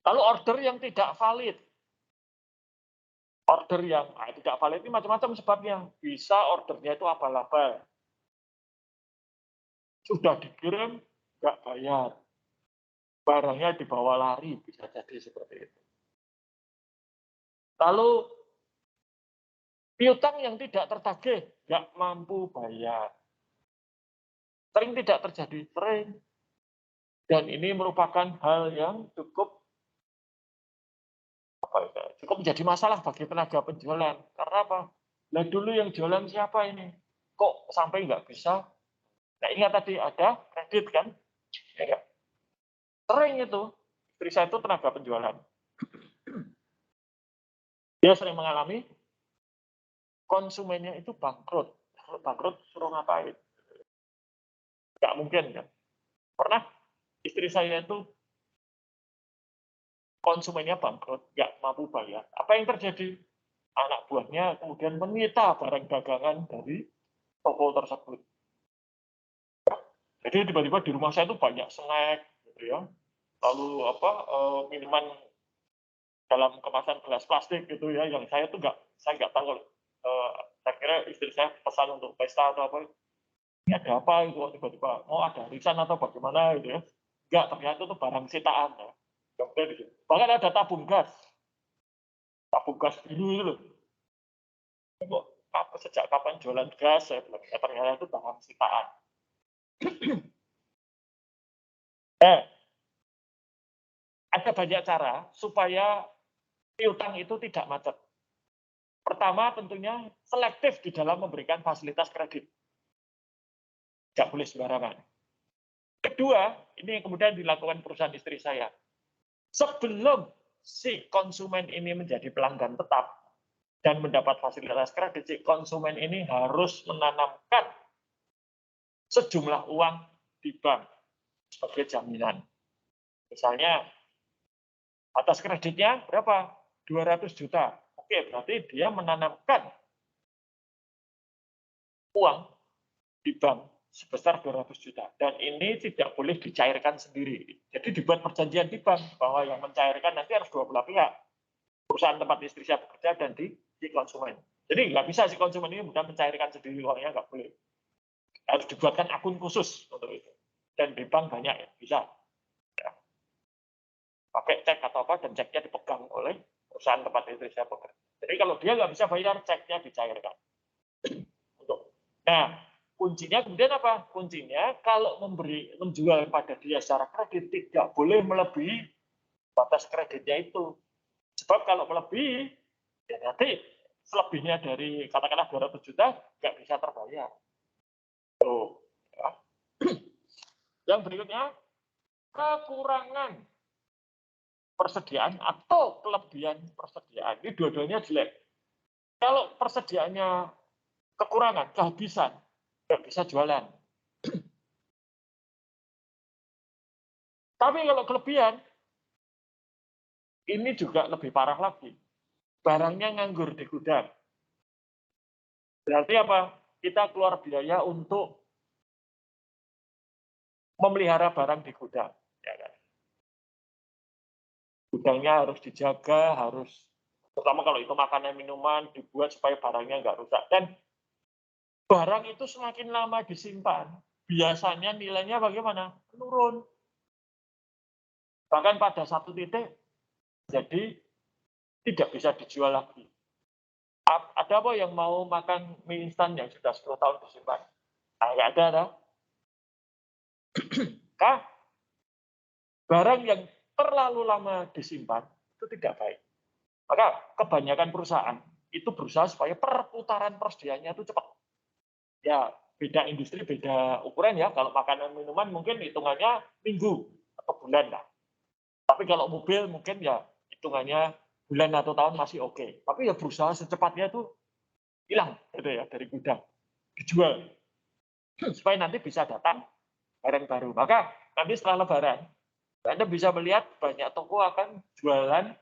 Lalu order yang tidak valid. Order yang tidak valid ini macam-macam sebabnya. Bisa ordernya itu abal-abal. Sudah dikirim, nggak bayar. Barangnya dibawa lari, bisa jadi seperti itu. Lalu piutang yang tidak tertagih, nggak mampu bayar. Sering tidak terjadi, sering. Dan ini merupakan hal yang cukup menjadi masalah bagi tenaga penjualan. Karena apa? Lah dulu yang jualan siapa ini? Kok sampai nggak bisa? Nah ingat tadi ada kredit kan? Ya, sering itu. Istri saya itu tenaga penjualan. Dia sering mengalami konsumennya itu bangkrut. Kalau bangkrut suruh ngapain? Nggak mungkin kan? Pernah istri saya itu konsumennya bangkrut, nggak mampu bayar. Apa yang terjadi? Anak buahnya kemudian menyita barang dagangan dari toko tersebut. Jadi tiba-tiba di rumah saya itu banyak snack gitu ya, lalu minuman dalam kemasan gelas plastik gitu ya, yang saya nggak tahu, saya kira istri saya pesan untuk pesta atau apa, ini ada apa itu kok tiba-tiba, oh ada arisan atau bagaimana gitu ya. Enggak, ternyata itu barang sitaan ya. Kemudian di situ. Bahkan ada tabung gas biru itu loh. Kok sejak kapan jualan gas? Saya bilang, ya ternyata itu barang sitaan. Eh, ada banyak cara supaya piutang itu tidak macet. Pertama tentunya selektif di dalam memberikan fasilitas kredit. Tidak boleh sembarangan. Kedua, ini yang kemudian dilakukan perusahaan istri saya. Sebelum si konsumen ini menjadi pelanggan tetap dan mendapat fasilitas kredit, si konsumen ini harus menanamkan sejumlah uang di bank sebagai jaminan. Misalnya, atas kreditnya berapa? 200 juta. Oke, berarti dia menanamkan uang di bank sebesar 200 juta. Dan ini tidak boleh dicairkan sendiri. Jadi dibuat perjanjian di bank bahwa yang mencairkan nanti harus dua belah pihak. Perusahaan tempat istri saya bekerja dan di konsumen. Jadi nggak bisa si konsumen ini mudah mencairkan sendiri uangnya, nggak boleh. Harus dibuatkan akun khusus untuk itu. Dan di bank banyak ya, bisa. Ya. Pakai cek atau apa, dan ceknya dipegang oleh perusahaan tempat istri saya bekerja. Jadi kalau dia nggak bisa bayar, ceknya dicairkan. Nah, kuncinya kemudian apa? Kuncinya kalau menjual pada dia secara kredit tidak boleh melebihi batas kreditnya itu. Sebab kalau melebihi, ya nanti selebihnya dari katakanlah 200 juta nggak bisa terbayar. Tuh. Ya. Yang berikutnya, kekurangan persediaan atau kelebihan persediaan. Ini dua-duanya jelek. Kalau persediaannya kekurangan, kehabisan, nggak bisa jualan. Tapi kalau kelebihan, ini juga lebih parah lagi. Barangnya nganggur di gudang. Berarti apa? Kita keluar biaya untuk memelihara barang di gudang. Ya kan? Gudangnya harus dijaga, terutama kalau itu makanan minuman, dibuat supaya barangnya nggak rusak. Dan barang itu semakin lama disimpan, biasanya nilainya bagaimana? Menurun. Bahkan pada satu titik, jadi tidak bisa dijual lagi. Ada apa yang mau makan mie instan yang sudah 10 tahun disimpan? Nah, nggak ada. Kah? Barang yang terlalu lama disimpan itu tidak baik. Maka kebanyakan perusahaan itu berusaha supaya perputaran persediaannya itu cepat. Ya, beda industri, beda ukuran ya. Kalau makanan minuman mungkin hitungannya minggu atau bulan lah. Tapi kalau mobil mungkin ya hitungannya bulan atau tahun masih oke. Tapi ya berusaha secepatnya itu hilang gitu ya dari gudang, dijual supaya nanti bisa datang barang baru. Maka nanti setelah Lebaran Anda bisa melihat banyak toko akan jualan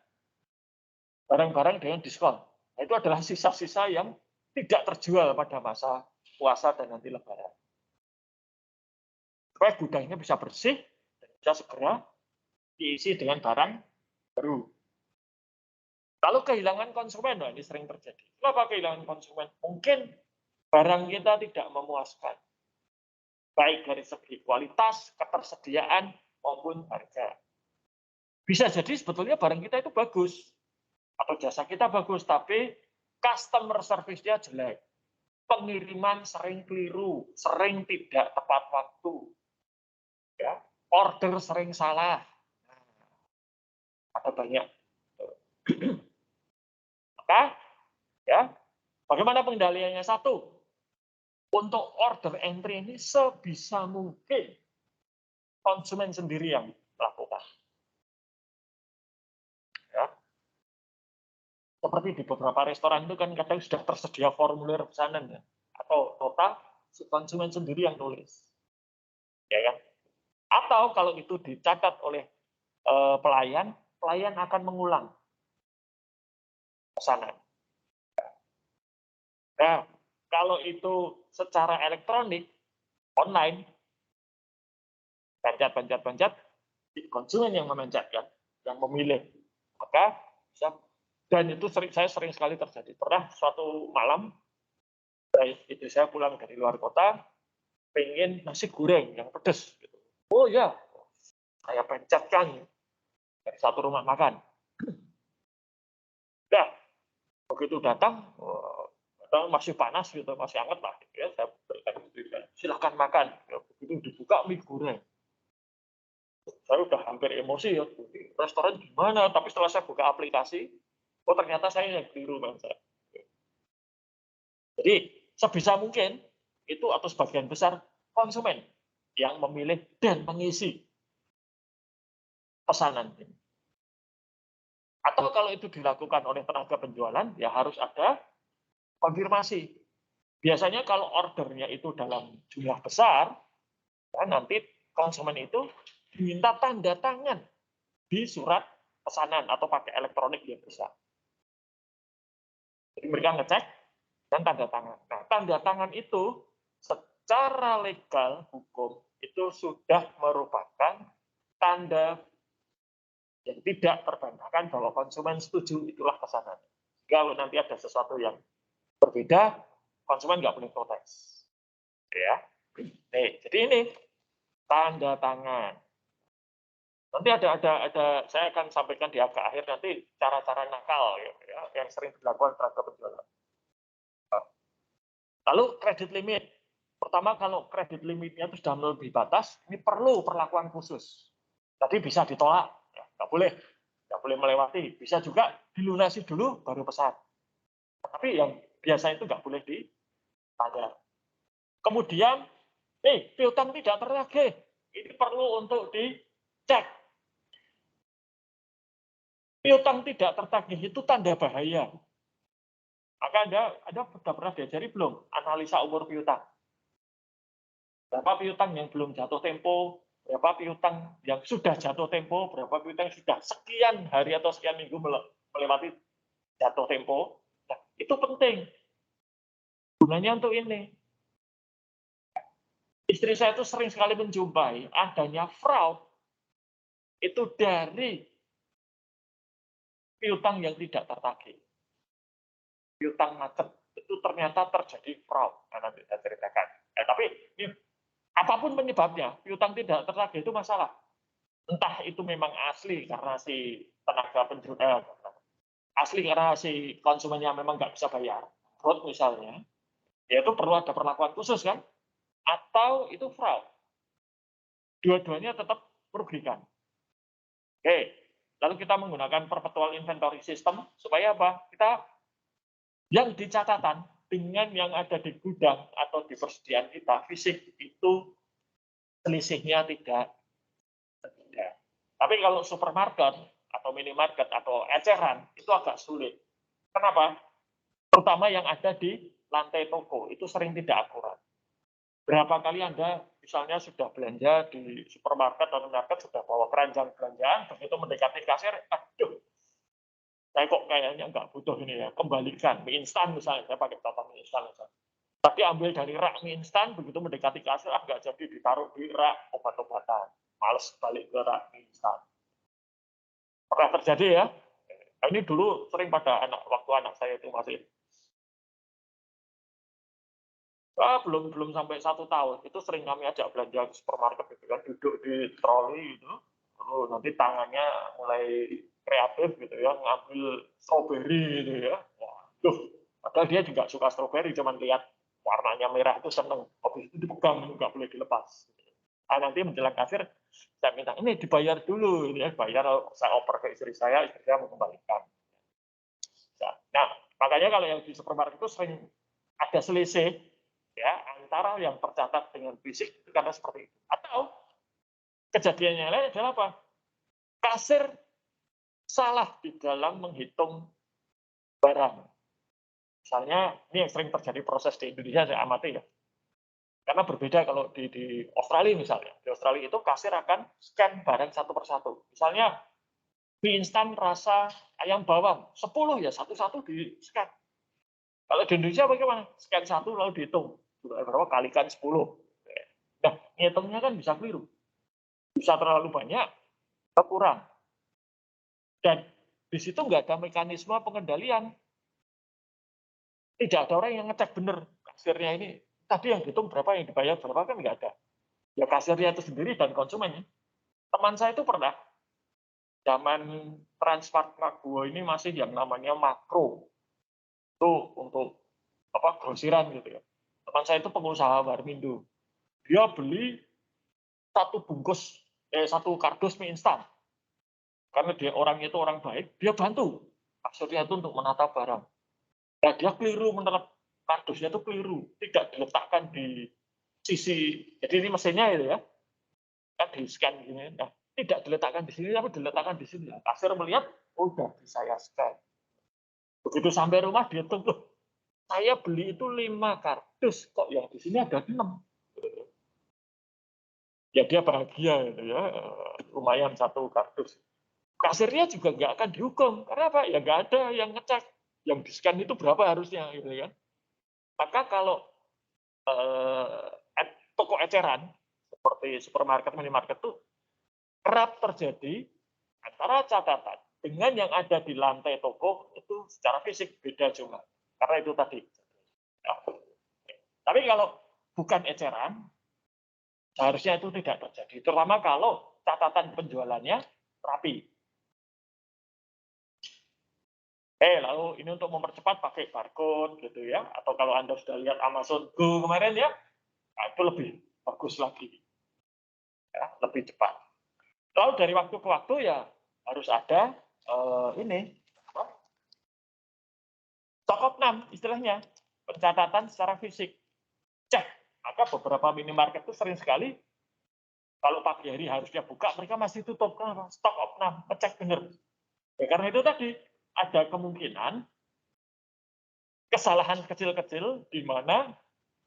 barang-barang dengan diskon. Nah, itu adalah sisa-sisa yang tidak terjual pada masa puasa dan nanti Lebaran. Supaya gudangnya bisa bersih dan bisa segera diisi dengan barang baru. Kalau kehilangan konsumen, nah ini sering terjadi. Kenapa kehilangan konsumen? Mungkin barang kita tidak memuaskan. Baik dari segi kualitas, ketersediaan, maupun harga. Bisa jadi sebetulnya barang kita itu bagus. Atau jasa kita bagus, tapi customer service-nya jelek. Pengiriman sering keliru, sering tidak tepat waktu. Ya, order sering salah. Ada banyak. Maka, ya, bagaimana pengendaliannya? Satu, untuk order entry ini sebisa mungkin konsumen sendiri yang melakukan. Ya. Seperti di beberapa restoran itu kan kadang sudah tersedia formulir pesanan ya, atau nota si konsumen sendiri yang nulis, ya kan? Atau kalau itu dicatat oleh pelayan, pelayan akan mengulang pesanan. Nah, kalau itu secara elektronik, online, pencet, konsumen yang memencet kan, yang memilih. Maka bisa, dan itu saya sering sekali terjadi. Pernah suatu malam, itu saya pulang dari luar kota, pengen nasi goreng yang pedas. Gitu. Oh ya, saya pencetkan dari satu rumah makan. Nah, begitu datang, masih panas gitu, masih hangat lah. Gitu ya, saya berikan silakan makan. Ya, begitu dibuka mie goreng. Saya udah hampir emosi ya, restoran gimana? Tapi setelah saya buka aplikasi, oh ternyata saya yang keliru bangsa. Jadi sebisa mungkin itu atau sebagian besar konsumen yang memilih dan mengisi pesanan ini. Atau kalau itu dilakukan oleh tenaga penjualan, ya harus ada konfirmasi. Biasanya kalau ordernya itu dalam jumlah besar, ya nanti konsumen itu diminta tanda tangan di surat pesanan atau pakai elektronik yang besar. Jadi mereka ngecek dan tanda tangan. Nah, tanda tangan itu secara legal hukum itu sudah merupakan tanda yang tidak terbantahkan bahwa konsumen setuju itulah pesanan. Kalau nanti ada sesuatu yang berbeda, konsumen nggak boleh protes. Ya. Nih, jadi ini tanda tangan. Nanti ada saya akan sampaikan di agak akhir nanti cara-cara nakal ya, yang sering dilakukan terhadap penjualan. Lalu kredit limit. Pertama, kalau kredit limitnya itu sudah melebihi batas, ini perlu perlakuan khusus. Tadi bisa ditolak, ya, nggak boleh melewati. Bisa juga dilunasi dulu baru pesan. Tapi yang biasa itu nggak boleh ditanya. Kemudian, piutang tidak tertagih. Ini perlu untuk dicek. Piutang tidak tertagih itu tanda bahaya. Maka Anda sudah pernah diajari belum analisa umur piutang? Berapa piutang yang belum jatuh tempo, berapa piutang yang sudah jatuh tempo, berapa piutang yang sudah sekian hari atau sekian minggu melewati jatuh tempo. Nah, itu penting. Gunanya untuk ini. Istri saya itu sering sekali menjumpai adanya fraud itu dari piutang yang tidak tertagih. Piutang macet itu ternyata terjadi fraud. Nah, nanti saya ceritakan. Tapi ini, apapun penyebabnya, piutang tidak tertagih itu masalah. Entah itu memang asli karena si tenaga penjual, asli karena si konsumennya memang nggak bisa bayar, fraud misalnya, ya itu perlu ada perlakuan khusus kan? Atau itu fraud. Dua-duanya tetap merugikan. Oke, lalu kita menggunakan perpetual inventory system supaya apa? Kita yang di catatan dengan yang ada di gudang atau di persediaan kita fisik itu selisihnya tidak. Tapi kalau supermarket atau minimarket atau eceran itu agak sulit. Kenapa? Terutama yang ada di lantai toko itu sering tidak akurat. Berapa kali Anda misalnya sudah belanja di supermarket atau minimarket, sudah bawa keranjang belanjaan, begitu mendekati kasir, aduh, saya kok kayaknya nggak butuh ini ya, kembalikan. Mie instan misalnya, saya pakai contoh mie instan misalnya. Tapi ambil dari rak mie instan, begitu mendekati kasir, nggak jadi ditaruh di rak obat-obatan. Males balik ke rak mie instan. Pernah terjadi ya? Nah, ini dulu sering pada waktu anak saya itu masih belum sampai 1 tahun, itu sering kami ajak belanja ke supermarket gitu kan, duduk di troli gitu, lalu nanti tangannya mulai kreatif gitu ya, ngambil stroberi gitu ya. Waduh, padahal dia juga suka stroberi, cuman lihat warnanya merah itu seneng, habis itu dipegang, nggak boleh dilepas. Nah, nanti menjelang kasir, saya minta, ini dibayar dulu, ini ya, bayar, saya oper ke istri saya mengembalikan. Nah, makanya kalau yang di supermarket itu sering ada selisih, ya, antara yang tercatat dengan fisik itu karena seperti itu. Atau kejadian yang lain adalah apa? Kasir salah di dalam menghitung barang. Misalnya, ini yang sering terjadi proses di Indonesia saya amati ya. Karena berbeda kalau di Australia misalnya. Di Australia itu kasir akan scan barang satu persatu. Misalnya mie instan rasa ayam bawang 10 ya satu-satu di scan. Kalau di Indonesia bagaimana? Scan satu lalu dihitung. Berapa kalikan 10. Nah, ngitungnya kan bisa keliru. Bisa terlalu banyak, kurang. Dan di situ nggak ada mekanisme pengendalian. Tidak ada orang yang ngecek bener kasirnya ini, tadi yang dihitung berapa, yang dibayar berapa, kan nggak ada. Ya kasirnya itu sendiri dan konsumennya. Teman saya itu pernah, zaman Transmart Makbuwo ini masih yang namanya makro. Itu untuk grosiran gitu ya. Teman saya itu pengusaha Warmindo. Dia beli satu kardus mie instan. Karena dia orangnya itu orang baik, dia bantu kasirnya itu untuk menata barang. Nah, dia keliru menerap kardusnya itu keliru, tidak diletakkan di sisi, jadi ini mesinnya itu ya, kan di scan gini. Nah, tidak diletakkan di sini, tapi diletakkan di sini. Kasir melihat, oh, udah bisa saya scan. Begitu sampai rumah dia tuh, saya beli itu 5 kardus, kok yang di sini ada 6. Ya dia bahagia gitu ya, lumayan 1 kardus. Kasirnya juga nggak akan dihukum, karena apa? Ya nggak ada yang ngecek, yang di scan itu berapa harusnya gitu kan. Maka kalau toko eceran seperti supermarket, minimarket itu kerap terjadi antara catatan dengan yang ada di lantai toko itu secara fisik beda jumlah. Karena itu tadi. Ya. Tapi kalau bukan eceran, seharusnya itu tidak terjadi. Terutama kalau catatan penjualannya rapi. Lalu ini untuk mempercepat pakai barcode gitu ya. Atau kalau Anda sudah lihat Amazon Go kemarin ya, nah itu lebih bagus lagi. Ya, lebih cepat. Lalu dari waktu ke waktu ya harus ada ini stock of none istilahnya, pencatatan secara fisik. Cek, maka beberapa minimarket itu sering sekali kalau pagi hari harusnya buka, mereka masih tutup. Kenapa? Stock of none, ngecek benar. Ya karena itu tadi ada kemungkinan kesalahan kecil-kecil di mana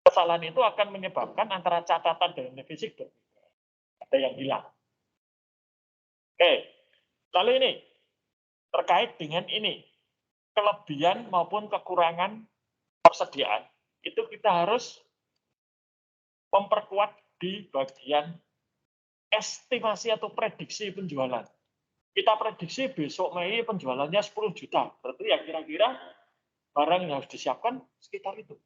kesalahan itu akan menyebabkan antara catatan dan fisik ada yang hilang. Oke, lalu ini terkait dengan ini kelebihan maupun kekurangan persediaan itu kita harus memperkuat di bagian estimasi atau prediksi penjualan. Kita prediksi besok Mei penjualannya 10 juta. Berarti ya kira-kira barang yang harus disiapkan sekitar itu.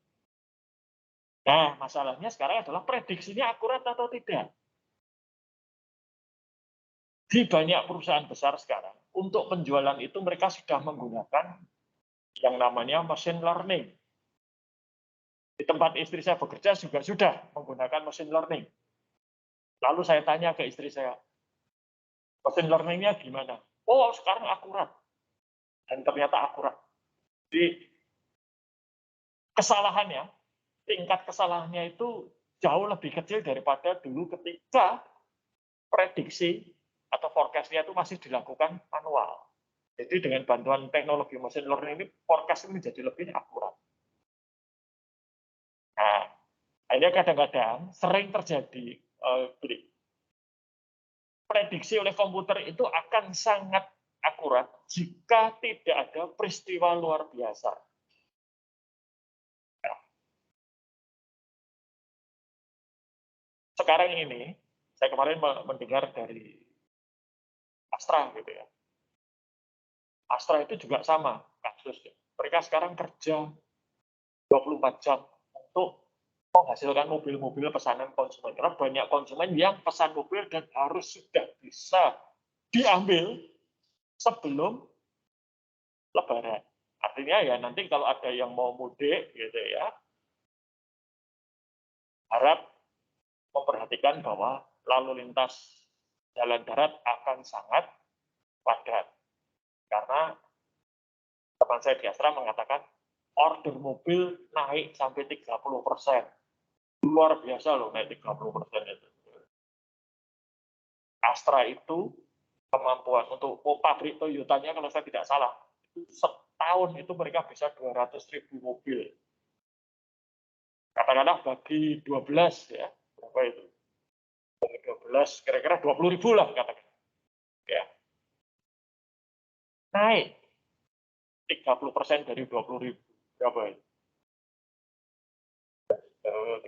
Nah, masalahnya sekarang adalah prediksinya akurat atau tidak. Di banyak perusahaan besar sekarang, untuk penjualan itu mereka sudah menggunakan yang namanya machine learning. Di tempat istri saya bekerja juga sudah menggunakan machine learning. Lalu saya tanya ke istri saya, machine learning-nya gimana? Oh, sekarang akurat. Dan ternyata akurat. Jadi, kesalahannya, tingkat kesalahannya itu jauh lebih kecil daripada dulu ketika prediksi atau forecast-nya itu masih dilakukan manual. Jadi dengan bantuan teknologi machine learning ini, forecast ini menjadi lebih akurat. Nah, akhirnya kadang-kadang sering terjadi prediksi oleh komputer itu akan sangat akurat jika tidak ada peristiwa luar biasa. Nah, sekarang ini, saya kemarin mendengar dari Astra gitu ya. Astra itu juga sama kasusnya. Mereka sekarang kerja 24 jam untuk menghasilkan mobil-mobil pesanan konsumen. Karena banyak konsumen yang pesan mobil dan harus sudah bisa diambil sebelum Lebaran. Artinya ya nanti kalau ada yang mau mudik gitu ya, harap memperhatikan bahwa lalu lintas jalan darat akan sangat padat. Karena teman saya di Astra mengatakan order mobil naik sampai 30%. Luar biasa loh naik 30% itu. Astra itu kemampuan untuk pabrik Toyotanya kalau saya tidak salah, itu setahun itu mereka bisa 200.000 mobil. Katakanlah bagi 12 ya, berapa itu? Bagi 12 kira-kira 20.000 lah katakan. Ya. Naik 30% dari 20.000. Berapa itu? 30.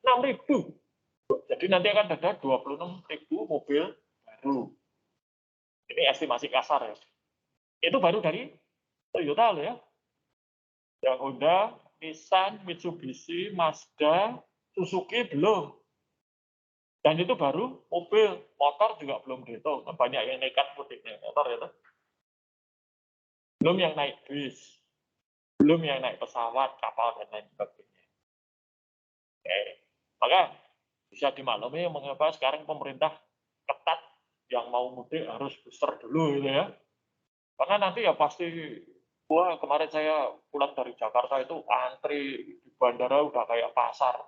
6.000. Jadi nanti akan ada 26.000 mobil baru. Ini estimasi kasar ya. Itu baru dari Toyota loh ya. Yang Honda, Nissan, Mitsubishi, Mazda, Suzuki belum. Dan itu baru mobil, motor juga belum dihitung. Banyak yang nekat mudik naik motor ya. Belum yang naik bis, belum yang naik pesawat, kapal, dan lain sebagainya. Oke. Maka bisa dimaklumi mengapa sekarang pemerintah ketat yang mau mudik harus booster dulu gitu ya. Karena nanti ya pasti, wah kemarin saya pulang dari Jakarta itu antri di bandara udah kayak pasar.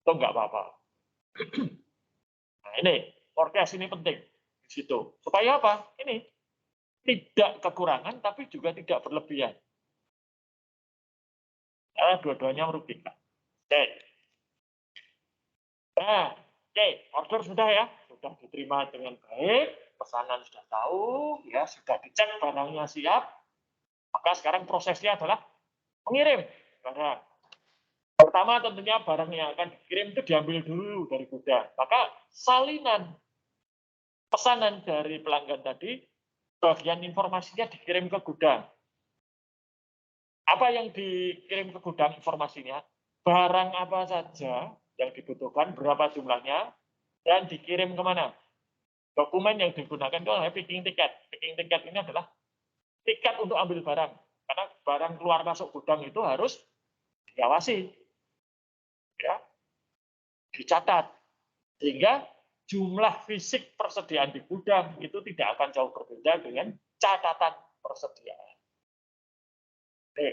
Itu nggak apa-apa. Nah ini, forecast ini penting di situ. Supaya apa? Ini tidak kekurangan tapi juga tidak berlebihan. Karena dua-duanya merugikan. Oke. Nah, oke, order sudah ya, sudah diterima dengan baik, pesanan sudah tahu, ya sudah dicek barangnya siap. Maka sekarang prosesnya adalah mengirim barang. Pertama tentunya barang yang akan dikirim itu diambil dulu dari gudang. Maka salinan pesanan dari pelanggan tadi, bagian informasinya dikirim ke gudang. Apa yang dikirim ke gudang informasinya? Barang apa saja yang dibutuhkan, berapa jumlahnya, dan dikirim kemana? Dokumen yang digunakan itu adalah picking ticket. Picking ticket ini adalah tiket untuk ambil barang. Karena barang keluar masuk gudang itu harus diawasi, ya, dicatat. Sehingga jumlah fisik persediaan di gudang itu tidak akan jauh berbeda dengan catatan persediaan. Oke.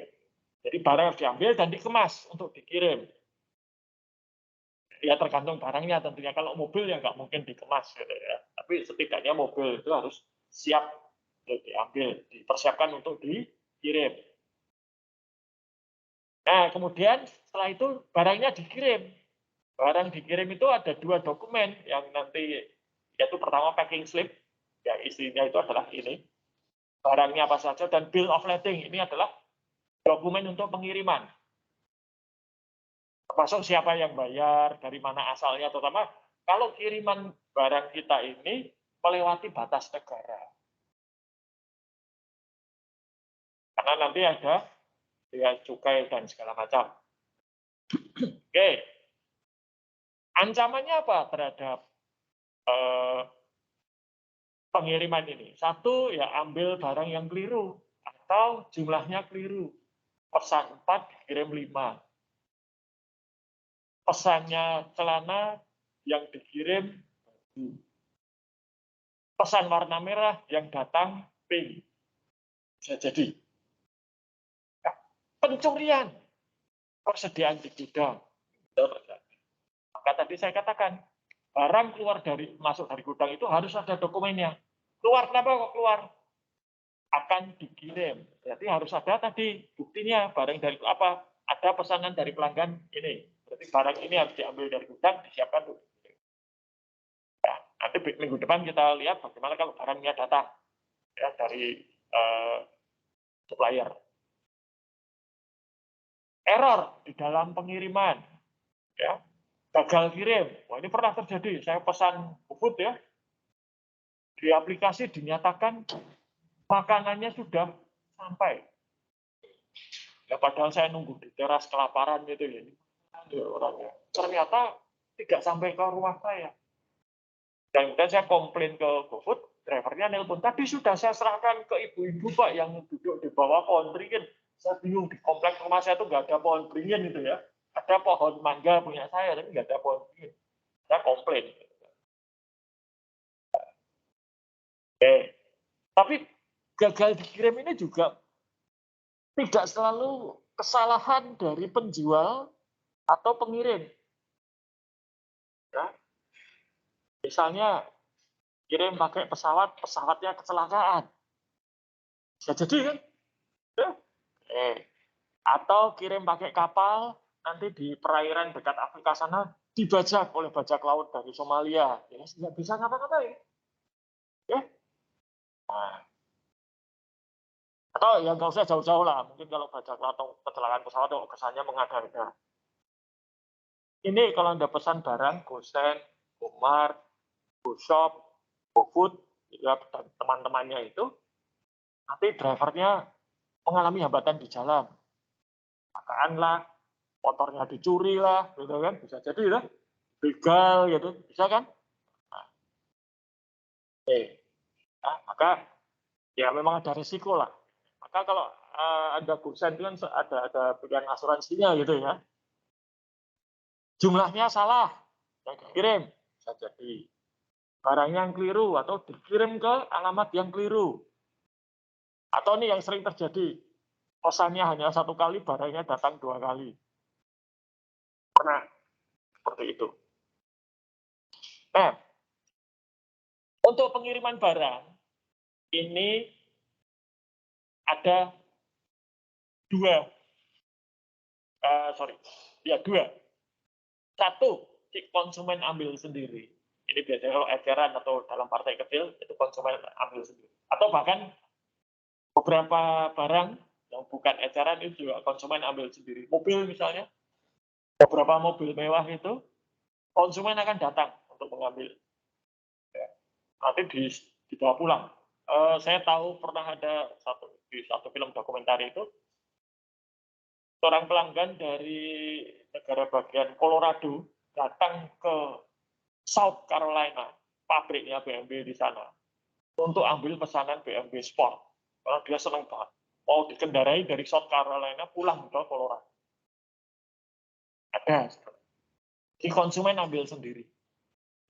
Jadi barang harus diambil dan dikemas untuk dikirim. Ya tergantung barangnya tentunya. Kalau mobil ya nggak mungkin dikemas gitu ya. Tapi setidaknya mobil itu harus siap untuk diambil, dipersiapkan untuk dikirim. Nah, kemudian setelah itu barangnya dikirim. Barang dikirim itu ada 2 dokumen yang nanti, yaitu pertama packing slip, ya isinya itu adalah ini, barangnya apa saja, dan bill of lading, ini adalah dokumen untuk pengiriman. Termasuk siapa yang bayar, dari mana asalnya, terutama kalau kiriman barang kita ini melewati batas negara. Karena nanti ada bea cukai dan segala macam. Oke. Ancamannya apa terhadap pengiriman ini? Satu, ya ambil barang yang keliru atau jumlahnya keliru. Pesan 4 dikirim 5. Pesannya celana yang dikirim baju. Pesan warna merah yang datang pink. Bisa jadi. Ya, pencurian persediaan di gudang. Maka tadi saya katakan, barang masuk dari gudang itu harus ada dokumennya. Keluar kenapa kok keluar? Akan dikirim. Berarti harus ada tadi buktinya, barang dari apa? Ada pesanan dari pelanggan ini. Berarti barang ini harus diambil dari gudang, disiapkan untuk dikirim. Ya, nanti minggu depan kita lihat bagaimana kalau barangnya datang ya dari supplier. Error di dalam pengiriman, ya, gagal kirim. Wah, ini pernah terjadi. Saya pesan GoFood ya, di aplikasi dinyatakan makanannya sudah sampai. Ya padahal saya nunggu di teras kelaparan gitu ya. Orangnya. Ternyata tidak sampai ke rumah saya. Dan kemudian saya komplain ke GoFood, drivernya nelpon. Tadi sudah saya serahkan ke ibu-ibu Pak yang duduk di bawah pohon beringin. Saya bingung, di komplek rumah saya itu nggak ada pohon beringin gitu ya. Ada pohon mangga punya saya, tapi nggak ada pohon beringin. Saya komplain. Oke. Tapi gagal dikirim ini juga tidak selalu kesalahan dari penjual atau pengirim. Ya. Misalnya kirim pakai pesawat, pesawatnya kecelakaan. Bisa jadi kan? Ya. Atau kirim pakai kapal, nanti di perairan dekat Afrika sana dibajak oleh bajak laut dari Somalia. Ya, nggak bisa ngapa-ngapain. Ya. Nah, atau ya nggak usah jauh-jauh lah. Mungkin kalau bajak laut atau kecelakaan pesawat, kesannya mengada-ada. Ini kalau Anda pesan barang, GoSend, GoMart, GoShop, GoFood, ya, dan teman-temannya itu, nanti drivernya mengalami hambatan di jalan. Kecelakaan lah, motornya dicuri lah, gitu kan, bisa jadi lah, begal gitu, bisa kan? Nah, oke. Nah, maka ya memang ada risiko lah. Maka kalau ada GoSend itu kan ada pilihan asuransinya gitu ya. Jumlahnya salah, yang dikirim bisa jadi barangnya yang keliru atau dikirim ke alamat yang keliru. Atau nih yang sering terjadi, pesannya hanya 1 kali, barangnya datang 2 kali. Pernah seperti itu. Nah, untuk pengiriman barang ini ada dua, dua. Satu, si konsumen ambil sendiri. Ini biasanya kalau eceran atau dalam partai kecil itu konsumen ambil sendiri. Atau bahkan beberapa barang yang bukan eceran itu juga konsumen ambil sendiri. Mobil misalnya, beberapa mobil mewah itu konsumen akan datang untuk mengambil. Nanti dibawa pulang. Saya tahu pernah ada di satu film dokumenter itu, seorang pelanggan dari negara bagian Colorado datang ke South Carolina, pabriknya BMW di sana, untuk ambil pesanan BMW Sport. Karena dia senang banget. Mau dikendarai dari South Carolina pulang ke Colorado. Ada. Si konsumen ambil sendiri.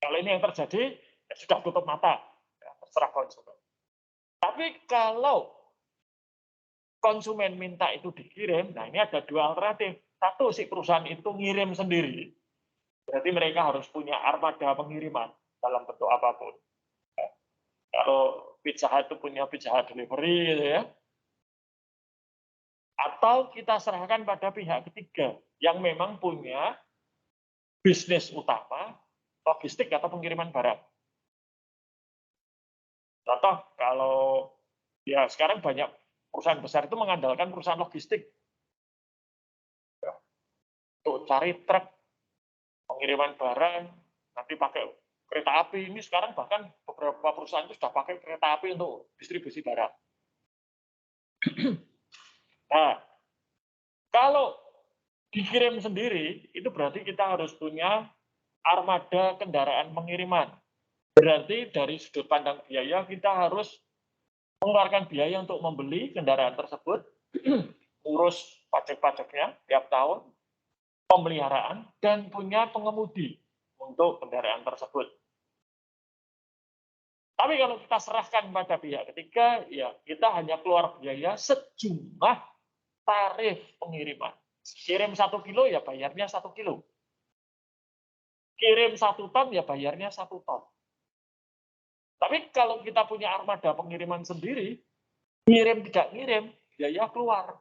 Kalau ini yang terjadi, ya sudah tutup mata. Ya, terserah konsumen. Tapi kalau konsumen minta itu dikirim, nah ini ada dua alternatif. Satu, si perusahaan itu ngirim sendiri. Berarti mereka harus punya armada pengiriman dalam bentuk apapun. Ya. Kalau Pizza Hut itu punya Pizza Hut Delivery gitu ya. Atau kita serahkan pada pihak ketiga yang memang punya bisnis utama, logistik atau pengiriman barang. Contoh, kalau ya sekarang banyak perusahaan besar itu mengandalkan perusahaan logistik. Ya, untuk cari truk, pengiriman barang, nanti pakai kereta api. Ini sekarang bahkan beberapa perusahaan itu sudah pakai kereta api untuk distribusi barang. Nah, kalau dikirim sendiri, itu berarti kita harus punya armada kendaraan pengiriman. Berarti dari sudut pandang biaya, kita harus mengeluarkan biaya untuk membeli kendaraan tersebut, urus pajak-pajaknya tiap tahun, pemeliharaan, dan punya pengemudi untuk kendaraan tersebut. Tapi kalau kita serahkan pada pihak ketiga, ya kita hanya keluar biaya sejumlah tarif pengiriman. Kirim 1 kilo, ya bayarnya 1 kilo. Kirim 1 ton, ya bayarnya 1 ton. Tapi kalau kita punya armada pengiriman sendiri, ngirim tidak ngirim, biaya keluar.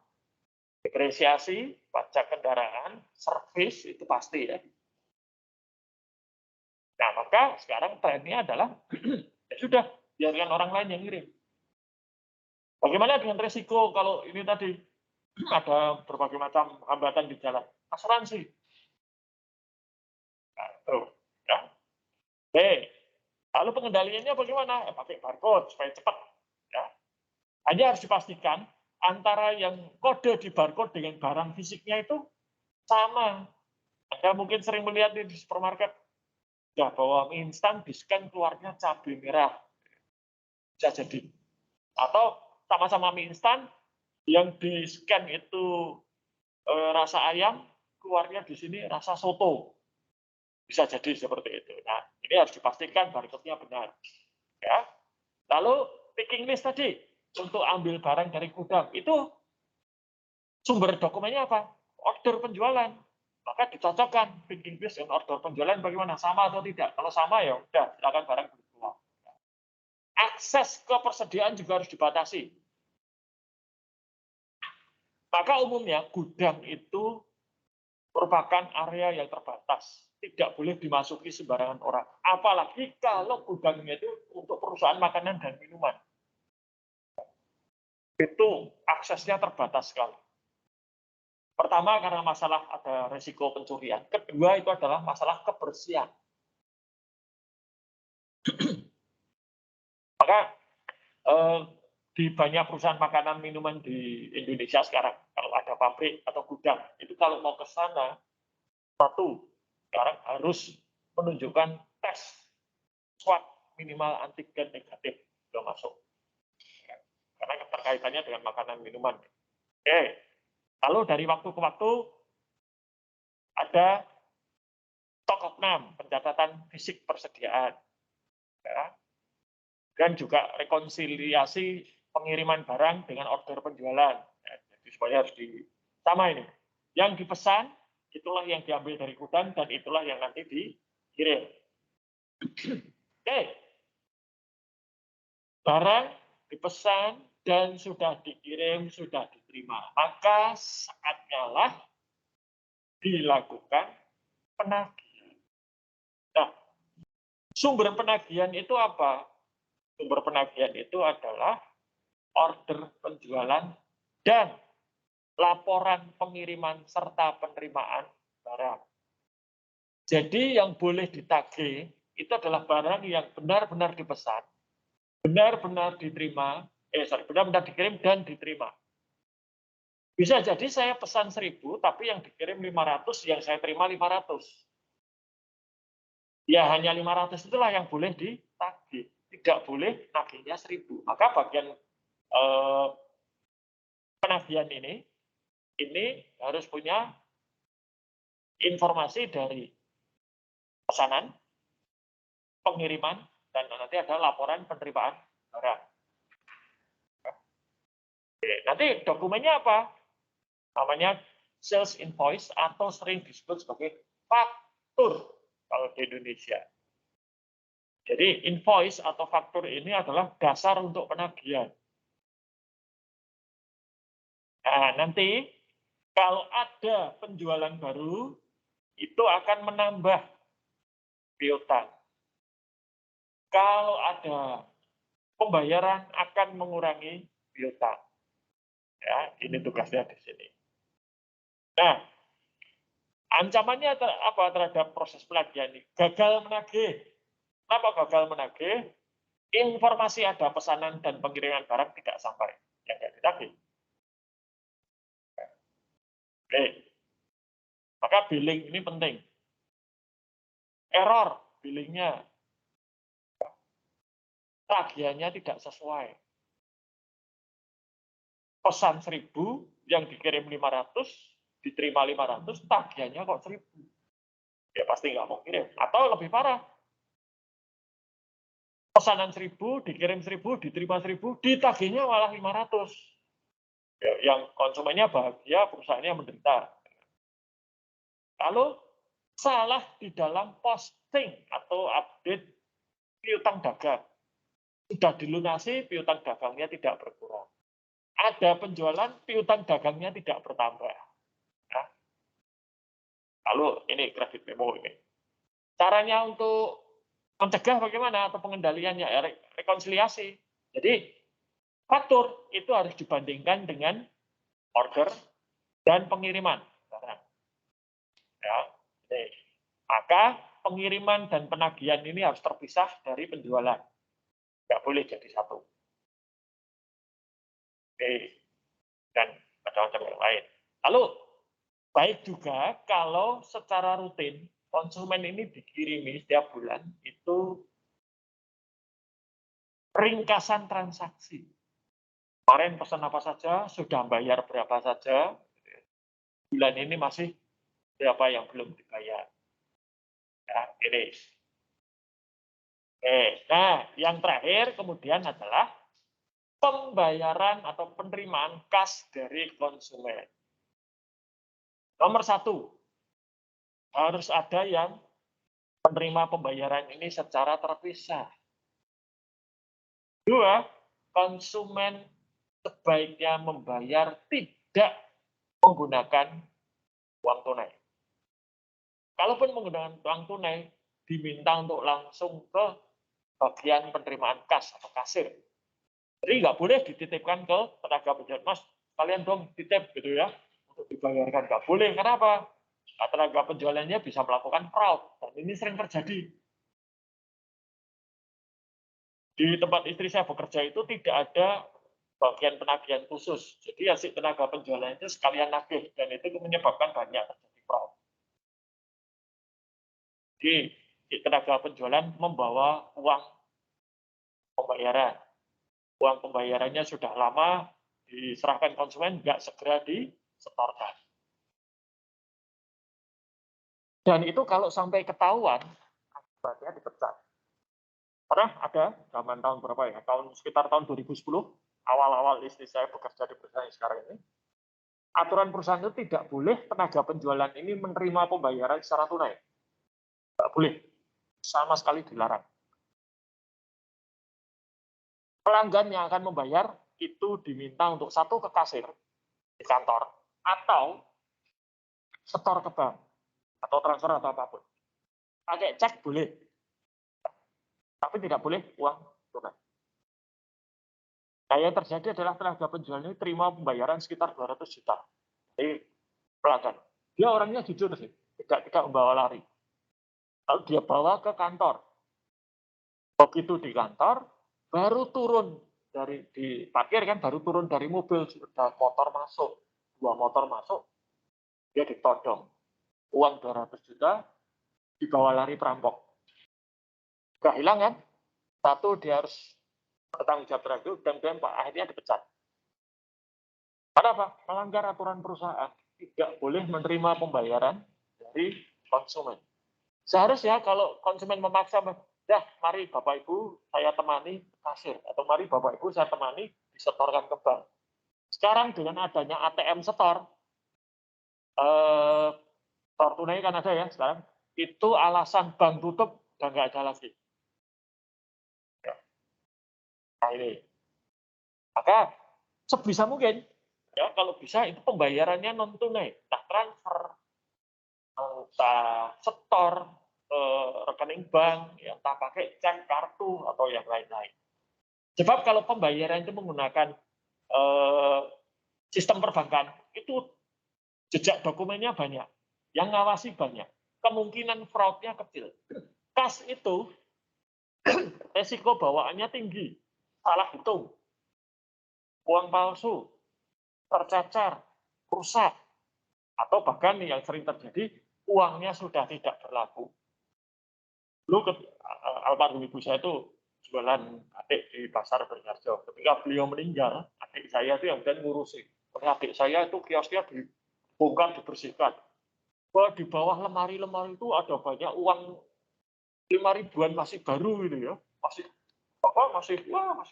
Depresiasi, pajak kendaraan, servis, itu pasti ya. Nah, maka sekarang trennya adalah, ya sudah, biarkan orang lain yang ngirim. Bagaimana dengan resiko kalau ini tadi ada berbagai macam hambatan di jalan? Asuransi. Nah, itu. Ya. Oke. Lalu pengendaliannya bagaimana? Pakai barcode supaya cepat. Ya. Hanya harus dipastikan antara yang kode di barcode dengan barang fisiknya itu sama. Anda mungkin sering melihat di supermarket, ya bahwa mie instan di-scan keluarnya cabai merah. Bisa jadi. Atau sama-sama mie instan, yang di-scan itu rasa ayam, keluarnya di sini rasa soto. Bisa jadi seperti itu. Nah, ini harus dipastikan barcode-nya benar. Ya. Lalu picking list tadi, untuk ambil barang dari gudang, itu sumber dokumennya apa? Order penjualan. Maka dicocokkan picking list dengan order penjualan bagaimana? Sama atau tidak? Kalau sama ya udah, silakan barang keluar. Akses ke persediaan juga harus dibatasi. Maka umumnya gudang itu merupakan area yang terbatas. Tidak boleh dimasuki sembarangan orang. Apalagi kalau gudangnya itu untuk perusahaan makanan dan minuman. Itu aksesnya terbatas sekali. Pertama karena masalah ada resiko pencurian, kedua itu adalah masalah kebersihan. Maka di banyak perusahaan makanan minuman di Indonesia sekarang, kalau ada pabrik atau gudang, itu kalau mau ke sana, satu, sekarang harus menunjukkan tes swab minimal antigen negatif sudah masuk. Karena keterkaitannya dengan makanan minuman. Oke, lalu dari waktu ke waktu ada stok opnam, pencatatan fisik persediaan. Ya. Dan juga rekonsiliasi pengiriman barang dengan order penjualan. Ya, jadi semuanya harus sama ini. Yang dipesan, itulah yang diambil dari gudang, dan itulah yang nanti dikirim. Oke. Barang dipesan dan sudah dikirim, sudah diterima. Maka saatnya lah dilakukan penagihan. Nah, sumber penagihan itu apa? Sumber penagihan itu adalah order penjualan dan laporan pengiriman serta penerimaan barang. Jadi yang boleh ditagih itu adalah barang yang benar-benar dipesan, benar-benar diterima, benar-benar dikirim dan diterima. Bisa jadi saya pesan 1.000, tapi yang dikirim 500, yang saya terima 500. Ya hanya 500 itulah yang boleh ditagih. Tidak boleh nagihnya 1.000. Maka bagian penagihan ini harus punya informasi dari pesanan, pengiriman, dan nanti ada laporan penerimaan barang. Oke, nanti dokumennya apa? Namanya sales invoice atau sering disebut sebagai faktur kalau di Indonesia. Jadi invoice atau faktur ini adalah dasar untuk penagihan. Nah, nanti kalau ada penjualan baru, itu akan menambah piutang. Kalau ada pembayaran akan mengurangi piutang. Ya, ini tugasnya di sini. Nah, ancamannya apa terhadap proses penagihan ini? Gagal menagih. Kenapa gagal menagih? Informasi ada pesanan dan pengiriman barang tidak sampai. Yang tidak ditagih. Oke. Maka billing ini penting. Error billingnya. Tagihannya tidak sesuai. Pesan 1.000, yang dikirim 500, diterima 500, tagihannya kok 1.000. Ya pasti nggak mau kirim. Atau lebih parah. Pesanan 1.000, dikirim 1.000, diterima 1.000, ditagihnya malah 500. Ya, yang konsumennya bahagia, perusahaannya menderita. Lalu salah di dalam posting atau update piutang dagang. Sudah dilunasi, piutang dagangnya tidak berkurang. Ada penjualan, piutang dagangnya tidak bertambah. Nah, lalu ini kredit memo ini. Caranya untuk mencegah bagaimana atau pengendaliannya? Ya, rekonsiliasi. Jadi faktur itu harus dibandingkan dengan order dan pengiriman. Ya, maka pengiriman dan penagihan ini harus terpisah dari penjualan. Nggak boleh jadi satu. Oke. Dan macam-macam yang lain. Lalu, baik juga kalau secara rutin konsumen ini dikirimi setiap bulan itu ringkasan transaksi. Kemarin pesan apa saja, sudah bayar berapa saja, bulan ini masih berapa yang belum dibayar. Ya, ini. Nah, yang terakhir kemudian adalah pembayaran atau penerimaan kas dari konsumen. Nomor 1, harus ada yang menerima pembayaran ini secara terpisah. 2, konsumen sebaiknya membayar tidak menggunakan uang tunai. Kalaupun menggunakan uang tunai, diminta untuk langsung ke bagian penerimaan kas atau kasir. Jadi nggak boleh dititipkan ke tenaga penjual, Mas, kalian dong titip gitu ya, untuk dibayarkan. Nggak boleh. Kenapa? Nah, tenaga penjualannya bisa melakukan fraud. Dan ini sering terjadi. Di tempat istri saya bekerja itu tidak ada bagian penagihan khusus. Jadi ya si tenaga penjualan itu sekalian nagih. Dan itu menyebabkan banyak terjadi fraud. Jadi si tenaga penjualan membawa uang pembayaran. Uang pembayarannya sudah lama diserahkan konsumen, nggak segera disetorkan. Dan itu kalau sampai ketahuan, akibatnya dipecat. Pernah ada zaman tahun berapa ya? Sekitar tahun 2010, awal-awal istri saya bekerja di perusahaan yang sekarang ini. Aturan perusahaan itu tidak boleh tenaga penjualan ini menerima pembayaran secara tunai. Nggak boleh. Sama sekali dilarang. Pelanggan yang akan membayar itu diminta untuk satu ke kasir di kantor atau setor ke bank atau transfer atau apapun. Pakai cek boleh, tapi tidak boleh uang tunai. Nah, yang terjadi adalah tenaga penjual ini terima pembayaran sekitar 200 juta dari pelanggan. Dia orangnya jujur sih, tidak membawa lari. Lalu dia bawa ke kantor. Begitu di kantor, baru turun dari di parkir kan, baru turun dari mobil, sudah motor masuk, 2 motor masuk, dia ditodong. Uang 200 juta dibawa lari perampok. Gak hilang kan? Satu, dia harus bertanggung jawab terhadap, dan kemudian Pak akhirnya dipecat. Kenapa? Melanggar aturan perusahaan. Tidak boleh menerima pembayaran dari konsumen. Seharusnya kalau konsumen memaksa, dah mari Bapak Ibu saya temani kasir, atau mari Bapak Ibu saya temani disetorkan ke bank. Sekarang dengan adanya ATM setor tunai kan ada ya sekarang, itu alasan bank tutup udah nggak ada lagi. Nah ini, maka sebisa mungkin ya kalau bisa itu pembayarannya non tunai, entah transfer, entah setor rekening bank, ya, entah pakai cek, kartu atau yang lain-lain. Sebab kalau pembayaran itu menggunakan sistem perbankan itu jejak dokumennya banyak, yang ngawasi banyak, kemungkinan fraudnya kecil. Kas itu resiko bawaannya tinggi, salah hitung, uang palsu, tercecer, rusak, atau bahkan yang sering terjadi uangnya sudah tidak berlaku. Dulu almarhum ibu saya itu jualan adik di pasar Beringharjo. Ketika beliau meninggal, adik saya itu yang dan ngurusin. Adik saya itu kiosnya dibongkar, dibersihkan. Bahwa di bawah lemari-lemari itu ada banyak uang 5 ribuan masih baru gitu ya. Masih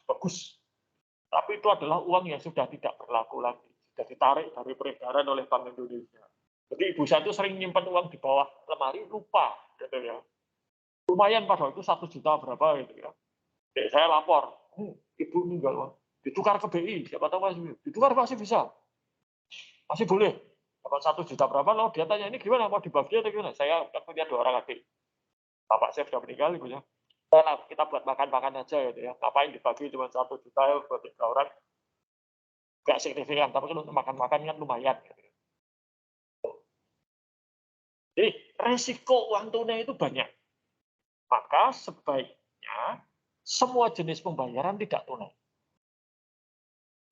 bagus. Tapi itu adalah uang yang sudah tidak berlaku lagi. Sudah ditarik dari peredaran oleh Bank Indonesia. Jadi ibu saya itu sering nyimpan uang di bawah lemari, lupa gitu ya. Lumayan padahal itu 1 juta berapa gitu ya. Jadi saya lapor, ibu meninggal, ditukar ke BI, siapa tahu masih ditukar, masih bisa, masih boleh. Dapat 1 juta berapa, lalu dia tanya, ini gimana, mau dibagi atau gimana? Saya kan punya 2 orang adik. Bapak saya sudah meninggal, ibunya. Kita buat makan-makan aja gitu ya. Ngapain dibagi cuma 1 juta ya buat 3 orang. Gak signifikan, tapi kalau untuk makan-makan kan lumayan. Gitu. Jadi resiko uang tunai itu banyak. Maka sebaiknya semua jenis pembayaran tidak tunai.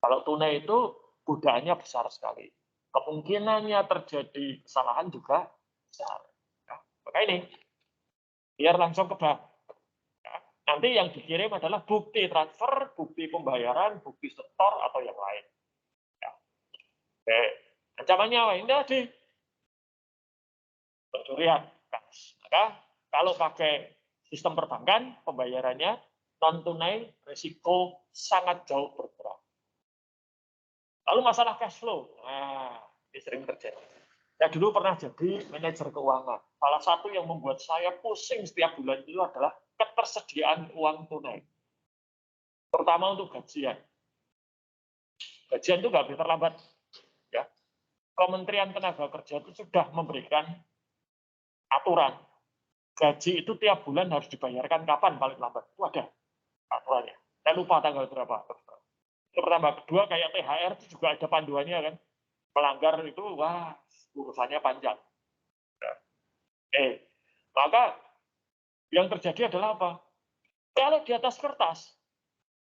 Kalau tunai itu godaannya besar sekali. Kemungkinannya terjadi kesalahan juga besar. Nah, maka ini, biar langsung ke bank. Nah, nanti yang dikirim adalah bukti transfer, bukti pembayaran, bukti setor, atau yang lain. Ya. Oke. Ancamannya apa? Ini tadi. Pencurian. Maka kalau pakai sistem perbankan, pembayarannya non-tunai, risiko sangat jauh berkurang. Lalu masalah cash flow. Nah, ini sering terjadi. Saya dulu pernah jadi manajer keuangan. Salah satu yang membuat saya pusing setiap bulan itu adalah ketersediaan uang tunai. Terutama untuk gajian. Gajian itu nggak boleh terlambat. Ya. Kementerian Tenaga Kerja itu sudah memberikan aturan. Gaji itu tiap bulan harus dibayarkan kapan paling lambat. Itu ada aturannya. Saya lupa tanggal berapa. Itu pertama. Kedua, kayak THR itu juga ada panduannya kan. Pelanggar itu, wah, urusannya panjang. Maka yang terjadi adalah apa? Kalau di atas kertas,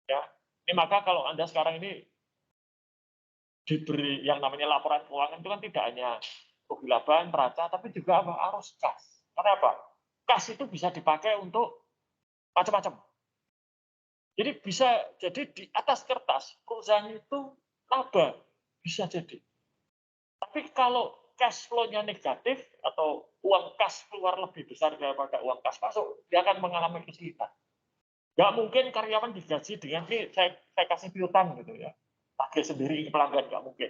ya, ini maka kalau Anda sekarang ini diberi yang namanya laporan keuangan itu kan tidak hanya rugi laba, neraca, tapi juga apa? Arus kas. Kenapa? Kas itu bisa dipakai untuk macam-macam. Jadi bisa jadi di atas kertas perusahaan itu laba, bisa jadi. Tapi kalau cash flow-nya negatif atau uang kas keluar lebih besar daripada uang kas masuk, dia akan mengalami kesulitan. Nggak mungkin karyawan digaji dengan ini saya kasih piutang gitu ya, pakai sendiri ke pelanggan, nggak mungkin.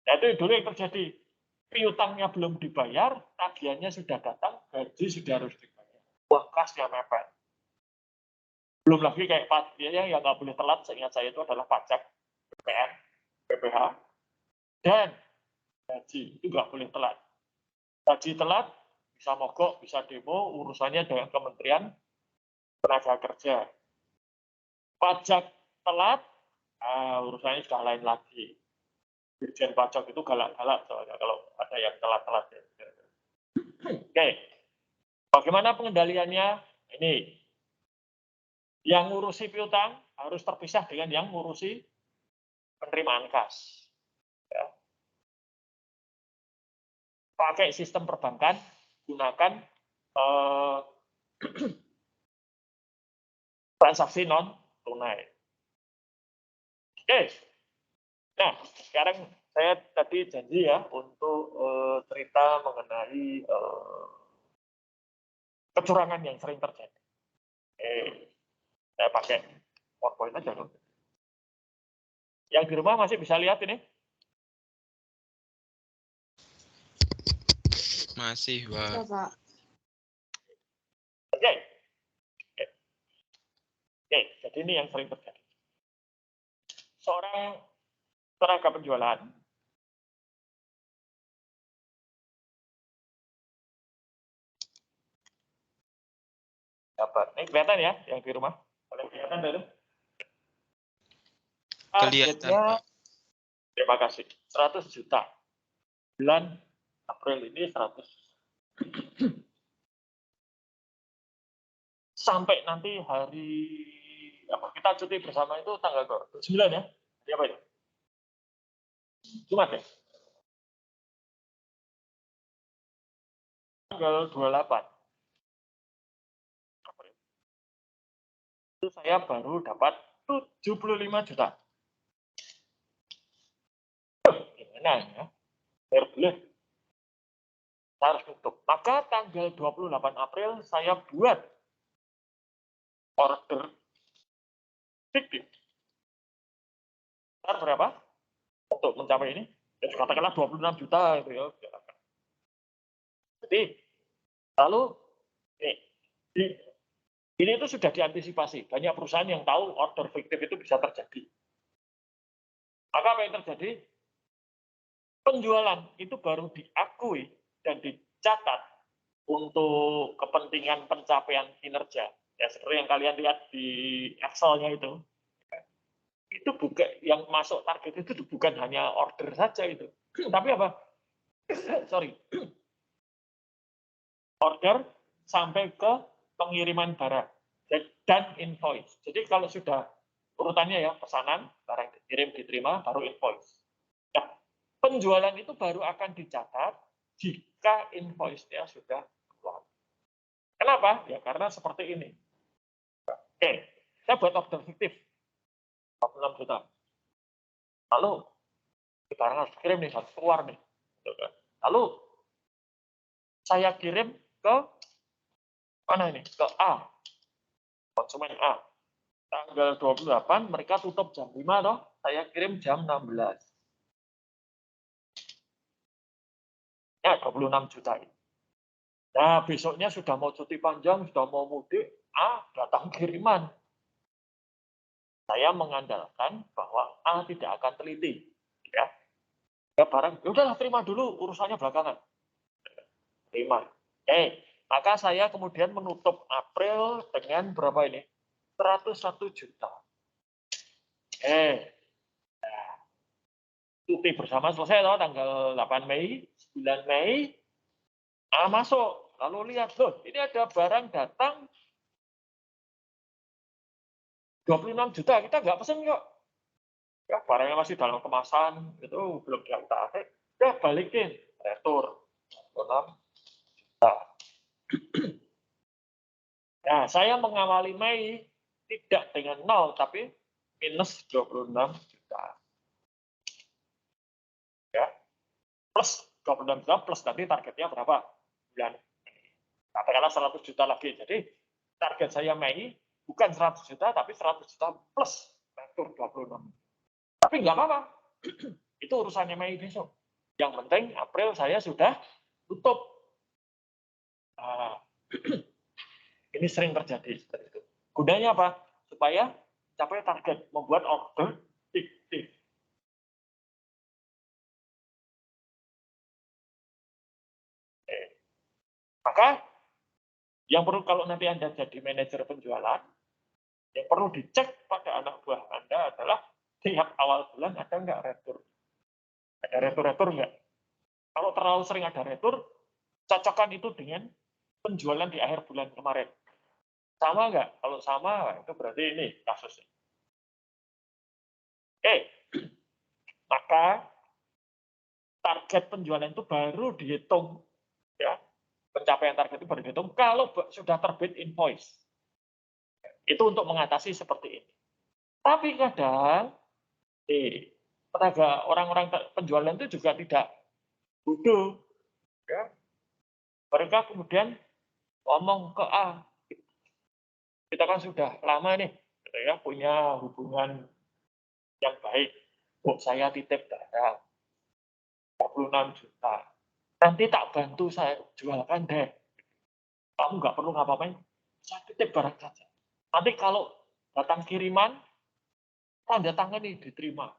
Nah, itu dulu yang terjadi. Piutangnya belum dibayar, tagihannya sudah datang, gaji sudah harus dibayar. Uang kasnya mepet. Belum lagi kayak pajaknya yang nggak boleh telat, seingat saya itu adalah pajak, PPN, PPH, dan gaji itu nggak boleh telat. Gaji telat bisa mogok, bisa demo, urusannya dengan Kementerian Tenaga Kerja. Pajak telat, urusannya sudah lain lagi. Dirjen pajak itu galak-galak soalnya kalau ada yang telat-telat. Oke, bagaimana pengendaliannya? Ini yang ngurusi piutang harus terpisah dengan yang ngurusi penerimaan kas. Ya. Pakai sistem perbankan, gunakan transaksi non tunai. Oke, nah sekarang saya tadi janji ya untuk cerita mengenai kecurangan yang sering terjadi. Saya pakai PowerPoint aja loh. Yang di rumah masih bisa lihat ini? Masih, Pak. Ya, Pak. Oke. Oke, jadi ini yang sering terjadi. Seorang tenaga penjualan dapat. Ini kelihatan ya yang di rumah? Kelihatan dari? Kelihatan, Pak. Terima kasih. 100 juta. Bulan April ini 100. Sampai nanti hari apa kita cuti bersama itu tanggal 9 ya? Hari apa itu? Jumat ya? Tanggal 28. April. Itu saya baru dapat 75 juta. Gimana ya? Biar boleh. Saya harus tutup. Maka tanggal 28 April saya buat order fiktif. Ntar berapa? Untuk mencapai ini? Ya katakanlah 26 juta gitu ya. Jadi, lalu ini itu sudah diantisipasi. Banyak perusahaan yang tahu order fiktif itu bisa terjadi. Maka apa yang terjadi? Penjualan itu baru diakui dan dicatat untuk kepentingan pencapaian kinerja. Ya seperti yang kalian lihat di Excel-nya itu. Itu bukan yang masuk target itu bukan hanya order saja itu. Tapi apa? Sorry. Order sampai ke pengiriman barang dan invoice. Jadi kalau sudah urutannya ya pesanan, barang dikirim, diterima, baru invoice. Nah, penjualan itu baru akan dicatat jika invoice-nya sudah keluar. Kenapa? Ya karena seperti ini. Oke, saya buat order fiktif 46 juta. Lalu barang harus kirim nih, harus keluar nih. Lalu saya kirim ke mana ini? Ke A. Konsumen A. Tanggal 28 mereka tutup jam 5 toh, saya kirim jam 16. Ya 26 juta ini. Nah, besoknya sudah mau cuti panjang, sudah mau mudik, datang kiriman. Saya mengandalkan bahwa A tidak akan teliti. Ya, barang, udahlah terima dulu, urusannya belakangan. Terima. Maka saya kemudian menutup April dengan berapa ini? 101 juta. cuti bersama selesai toh, tanggal 8 Mei, 9 Mei, masuk. Lalu lihat, loh ini ada barang datang 26 juta, kita nggak pesen kok. Ya, barangnya masih dalam kemasan, itu belum diangkat. Ya, balikin, retur. 26 juta. Nah, saya mengawali Mei tidak dengan 0, tapi minus 26 juta. Ya, plus 26 juta, plus nanti targetnya berapa? Bulan. Katakanlah 100 juta lagi. Jadi, target saya Mei bukan 100 juta, tapi 100 juta plus retur 26. Tapi nggak apa-apa. Itu urusannya Mei besok. Yang penting April saya sudah tutup. Nah, ini sering terjadi seperti itu. Gunanya apa? Supaya capai target, membuat order fiktif. Maka yang perlu kalau nanti Anda jadi manajer penjualan, yang perlu dicek pada anak buah Anda adalah tiap awal bulan ada nggak retur? Ada retur-retur nggak? Kalau terlalu sering ada retur, cocokkan itu dengan penjualan di akhir bulan kemarin. Sama nggak? Kalau sama, itu berarti ini kasusnya. Oke, maka target penjualan itu baru dihitung, ya, pencapaian target itu baru dihitung kalau sudah terbit invoice. Itu untuk mengatasi seperti ini. Tapi kadang tenaga orang-orang penjualan itu juga tidak bodoh, ya. Mereka kemudian ngomong ke A, kita kan sudah lama nih, ya, punya hubungan yang baik. Oh, saya titip barang 26 juta. Nanti tak bantu saya jualkan deh. Kamu nggak perlu ngapa-ngapain, saya titip barang saja. Nanti kalau datang kiriman, tanda tangan nih diterima.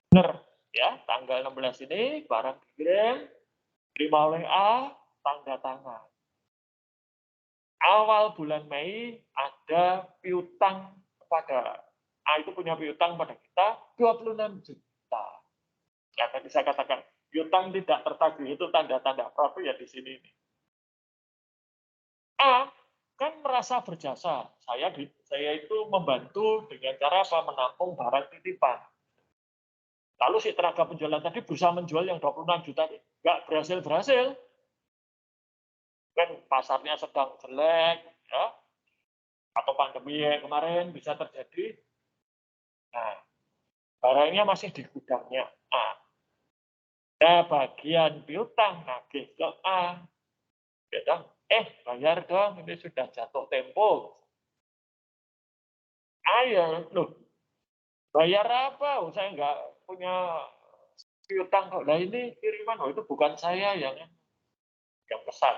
Benar, ya, tanggal 16 ini barang dikirim, terima oleh A, tanda tangan. Awal bulan Mei ada piutang kepada A, itu punya piutang pada kita 26 juta. Ya, tadi saya katakan, piutang tidak tertagih itu tanda-tanda apa ya di sini. A kan merasa berjasa. Saya itu membantu dengan cara apa? Menampung barang titipan. Lalu si tenaga penjualan tadi berusaha menjual yang 26 juta, nggak berhasil-berhasil. Kan pasarnya sedang jelek, ya, atau pandemi kemarin bisa terjadi. Nah, barangnya masih di gudangnya A. Nah, bagian piutang nagih ke A. Dia bilang, bayar dong, ini sudah jatuh tempo. Ayo, loh, bayar apa? Saya nggak punya piutang kok. Nah ini kiriman, itu bukan saya yang pesan.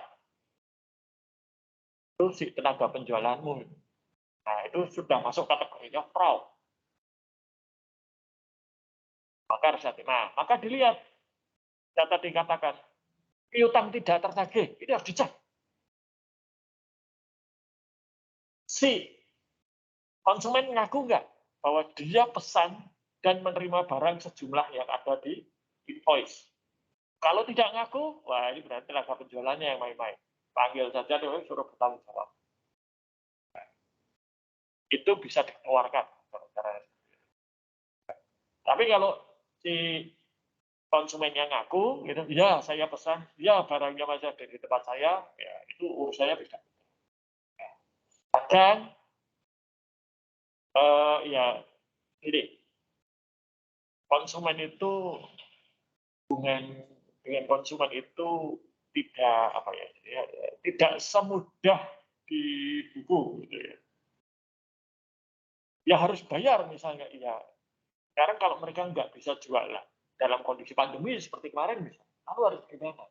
Itu si tenaga penjualanmu. Nah, itu sudah masuk kategorinya fraud. Maka harus hati. Nah, maka dilihat. Data dikatakan, piutang tidak tertagih. Ini harus dicek. Si konsumen ngaku nggak bahwa dia pesan dan menerima barang sejumlah yang ada di invoice. Kalau tidak ngaku, wah ini berarti tenaga penjualannya yang main-main. Panggil saja, dia suruh bertanggung jawab. Nah, itu bisa dikeluarkan. Tapi kalau si konsumennya ngaku, gitu, ya saya pesan, ya barangnya masih ada di tempat saya, ya itu urusannya beda. Kadang, ya jadi konsumen itu dengan konsumen itu tidak apa ya, tidak semudah di buku gitu ya. Ya harus bayar misalnya, iya. Sekarang kalau mereka nggak bisa jualan dalam kondisi pandemi seperti kemarin misalnya, lalu harus gimana?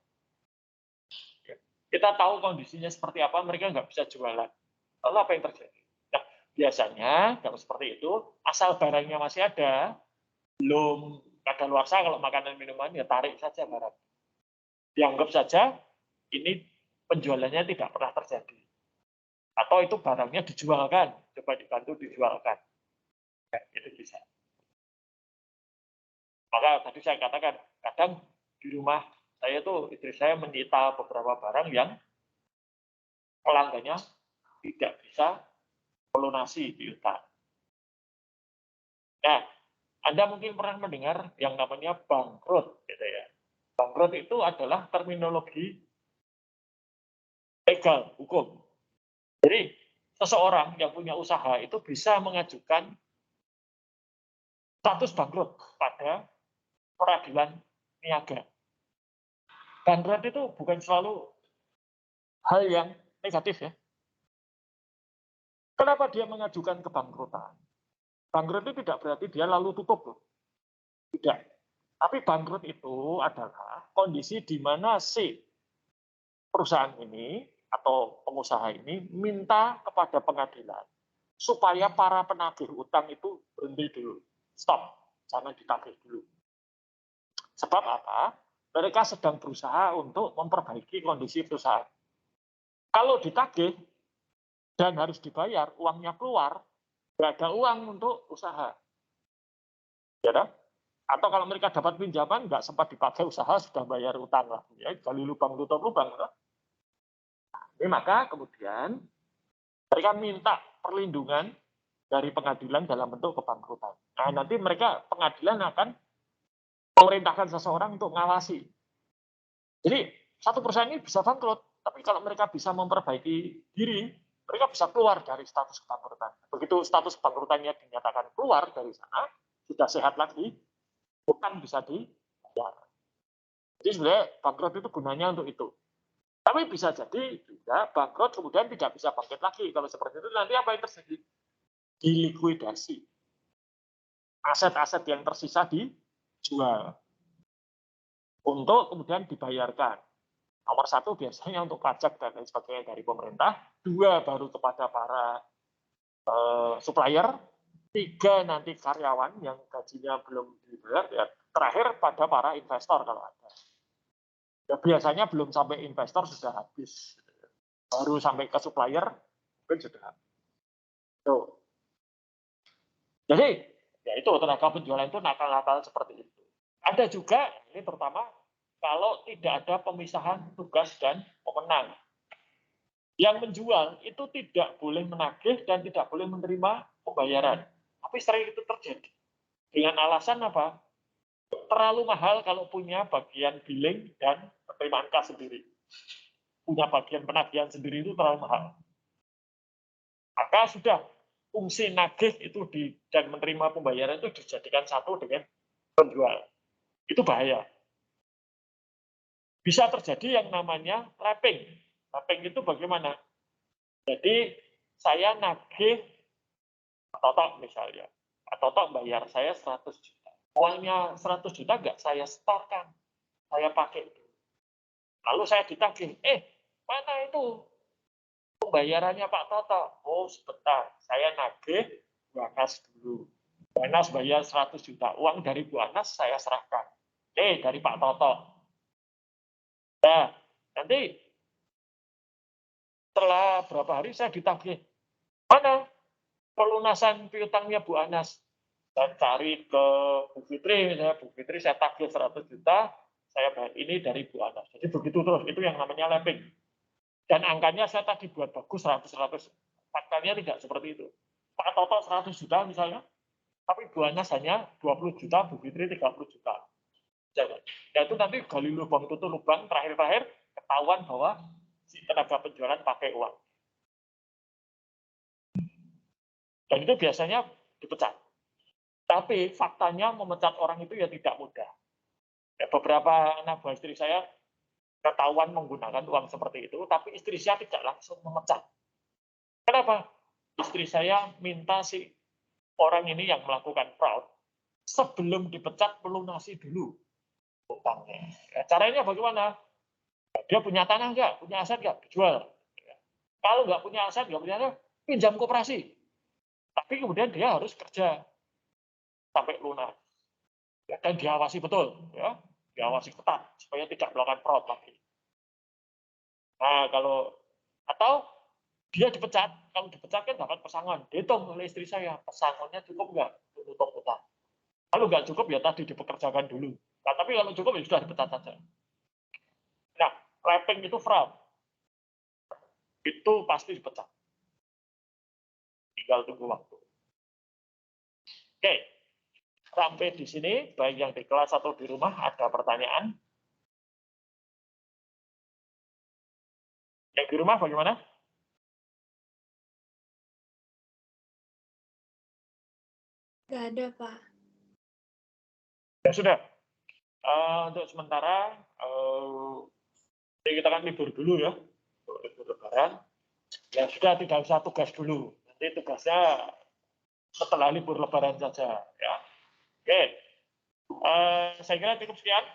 Kita tahu kondisinya seperti apa, mereka nggak bisa jualan. Lalu apa yang terjadi? Nah, biasanya kalau seperti itu, asal barangnya masih ada, belum kadaluarsa kalau makanan minuman, ya tarik saja barang. Dianggap saja ini penjualannya tidak pernah terjadi. Atau itu barangnya dijualkan, coba dibantu dijualkan. Ya, itu bisa. Maka tadi saya katakan, kadang di rumah saya tuh istri saya menyita beberapa barang yang pelanggannya tidak bisa melunasi piutang. Nah, Anda mungkin pernah mendengar yang namanya bangkrut, gitu ya. Bangkrut itu adalah terminologi legal, hukum. Jadi, seseorang yang punya usaha itu bisa mengajukan status bangkrut pada peradilan niaga. Bangkrut itu bukan selalu hal yang negatif ya. Kenapa dia mengajukan kebangkrutan? Bangkrut itu tidak berarti dia lalu tutup loh. Tidak. Tapi bangkrut itu adalah kondisi di mana si perusahaan ini atau pengusaha ini minta kepada pengadilan supaya para penagih utang itu berhenti dulu. Stop. Jangan ditagih dulu. Sebab apa? Mereka sedang berusaha untuk memperbaiki kondisi perusahaan. Kalau ditagih dan harus dibayar, uangnya keluar, nggak ada uang untuk usaha. Ya kan? Atau kalau mereka dapat pinjaman, nggak sempat dipakai usaha, sudah bayar utang lah. Ya, gali lubang, tutup lubang. Ya. Jadi maka kemudian mereka minta perlindungan dari pengadilan dalam bentuk kebangkrutan. Nah, nanti mereka pengadilan akan memerintahkan seseorang untuk ngawasi. Jadi satu perusahaan ini bisa bangkrut, tapi kalau mereka bisa memperbaiki diri, mereka bisa keluar dari status kebangkrutan. Begitu status kebangkrutannya dinyatakan keluar dari sana, sudah sehat lagi, utang bisa dibayar. Jadi sebenarnya bangkrut itu gunanya untuk itu. Tapi bisa jadi juga bangkrut kemudian tidak bisa bangkit lagi. Kalau seperti itu nanti apa yang terjadi? Dilikuidasi. Aset-aset yang tersisa dijual untuk kemudian dibayarkan. Nomor satu biasanya untuk pajak dan lain sebagainya dari pemerintah, dua baru kepada para supplier, tiga nanti karyawan yang gajinya belum dibayar, ya, terakhir pada para investor kalau ada. Ya, biasanya belum sampai investor sudah habis, baru sampai ke supplier mungkin sudah habis. Tuh. Jadi ya itu tenaga penjualan itu nakal-nakal seperti itu. Ada juga ini terutama kalau tidak ada pemisahan tugas dan pemenang. Yang menjual itu tidak boleh menagih dan tidak boleh menerima pembayaran. Tapi sering itu terjadi. Dengan alasan apa? Terlalu mahal kalau punya bagian billing dan penerimaan kas sendiri. Punya bagian penagihan sendiri itu terlalu mahal. Maka sudah fungsi nagih itu dan menerima pembayaran itu dijadikan satu dengan penjual. Itu bahaya. Bisa terjadi yang namanya lapping. Lapping itu bagaimana? Jadi saya nagih Pak Toto misalnya. Pak Toto bayar saya 100 juta. Uangnya 100 juta nggak saya setorkan. Saya pakai. Lalu saya ditagih, mana itu pembayarannya Pak Toto? Oh sebentar, saya nagih Bu Anas dulu. Bu Anas bayar 100 juta. Uang dari Bu Anas saya serahkan. Dari Pak Toto. Nah, nanti setelah berapa hari saya ditagih. Mana pelunasan piutangnya Bu Anas? Saya cari ke Bu Fitri, misalnya Bu Fitri saya tagih 100 juta, saya bayar ini dari Bu Anas. Jadi begitu terus, itu yang namanya lapping. Dan angkanya saya tadi buat bagus 100-100. Faktanya tidak seperti itu. Pak Toto 100 juta misalnya, tapi Bu Anas hanya 20 juta, Bu Fitri 30 juta. Jangan. Ya itu nanti gali lubang, tutup lubang, terakhir-terakhir ketahuan bahwa si tenaga penjualan pakai uang. Dan itu biasanya dipecat. Tapi faktanya memecat orang itu ya tidak mudah. Ya, beberapa anak buah istri saya ketahuan menggunakan uang seperti itu, tapi istri saya tidak langsung memecat. Kenapa? Istri saya minta si orang ini yang melakukan fraud, sebelum dipecat melunasi dulu utangnya. Ya, caranya bagaimana? Dia punya tanah nggak? Punya aset nggak? Dijual. Kalau nggak punya aset, nggak punya aset, pinjam koperasi. Tapi kemudian dia harus kerja sampai lunas. Ya, dan diawasi betul. Ya. Diawasi ketat supaya tidak melakukan fraud lagi. Nah, atau dia dipecat, kalau dipecat kan dapat pesangon, dihitung oleh istri saya, pesangonnya cukup nggak untuk tutup utang. Kalau nggak cukup ya tadi dipekerjakan dulu. Nah, tapi kalau cukup ya sudah dipecat saja. Nah, wrapping itu fraud. Itu pasti dipecat. Tinggal tunggu waktu. Oke, sampai di sini, baik yang di kelas atau di rumah, ada pertanyaan? Yang di rumah bagaimana? Nggak ada, Pak. Ya sudah. Untuk sementara, kita kan libur dulu ya. Libur lebaran. Ya sudah, tidak usah tugas dulu. Nanti tugasnya setelah libur lebaran saja. Ya. Oke. Saya kira cukup sekian.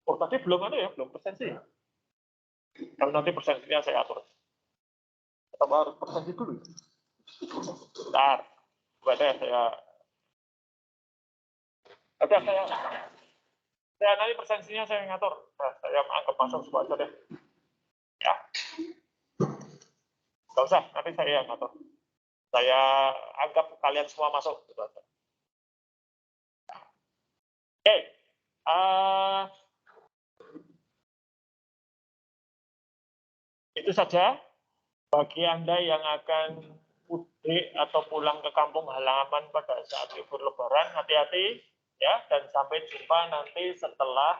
Oh, tadi belum ada ya, belum presensi. Kalau nanti presensinya saya atur. Kita harus presensi dulu. Bentar. Buatnya saya nanti presensinya saya ngatur. Nah, saya anggap masuk semua aja deh. Ya. Nggak usah, nanti saya yang ngatur. Saya anggap kalian semua masuk. Gitu aja. Oke. Itu saja. Bagi Anda yang akan mudik atau pulang ke kampung halaman pada saat libur lebaran, hati-hati ya, dan sampai jumpa nanti setelah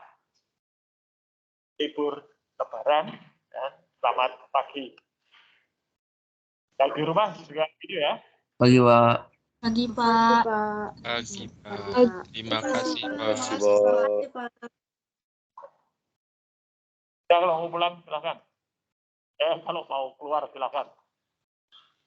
libur lebaran. Ya. Selamat pagi. Yang di rumah juga video ya. Pagi, Pak. Pagi, Pak. Pagi, Pak. Pagi. Terima kasih, Pak. Terima kasih, Pak. Ya, kalau mau pulang silakan. Kalau mau keluar silakan.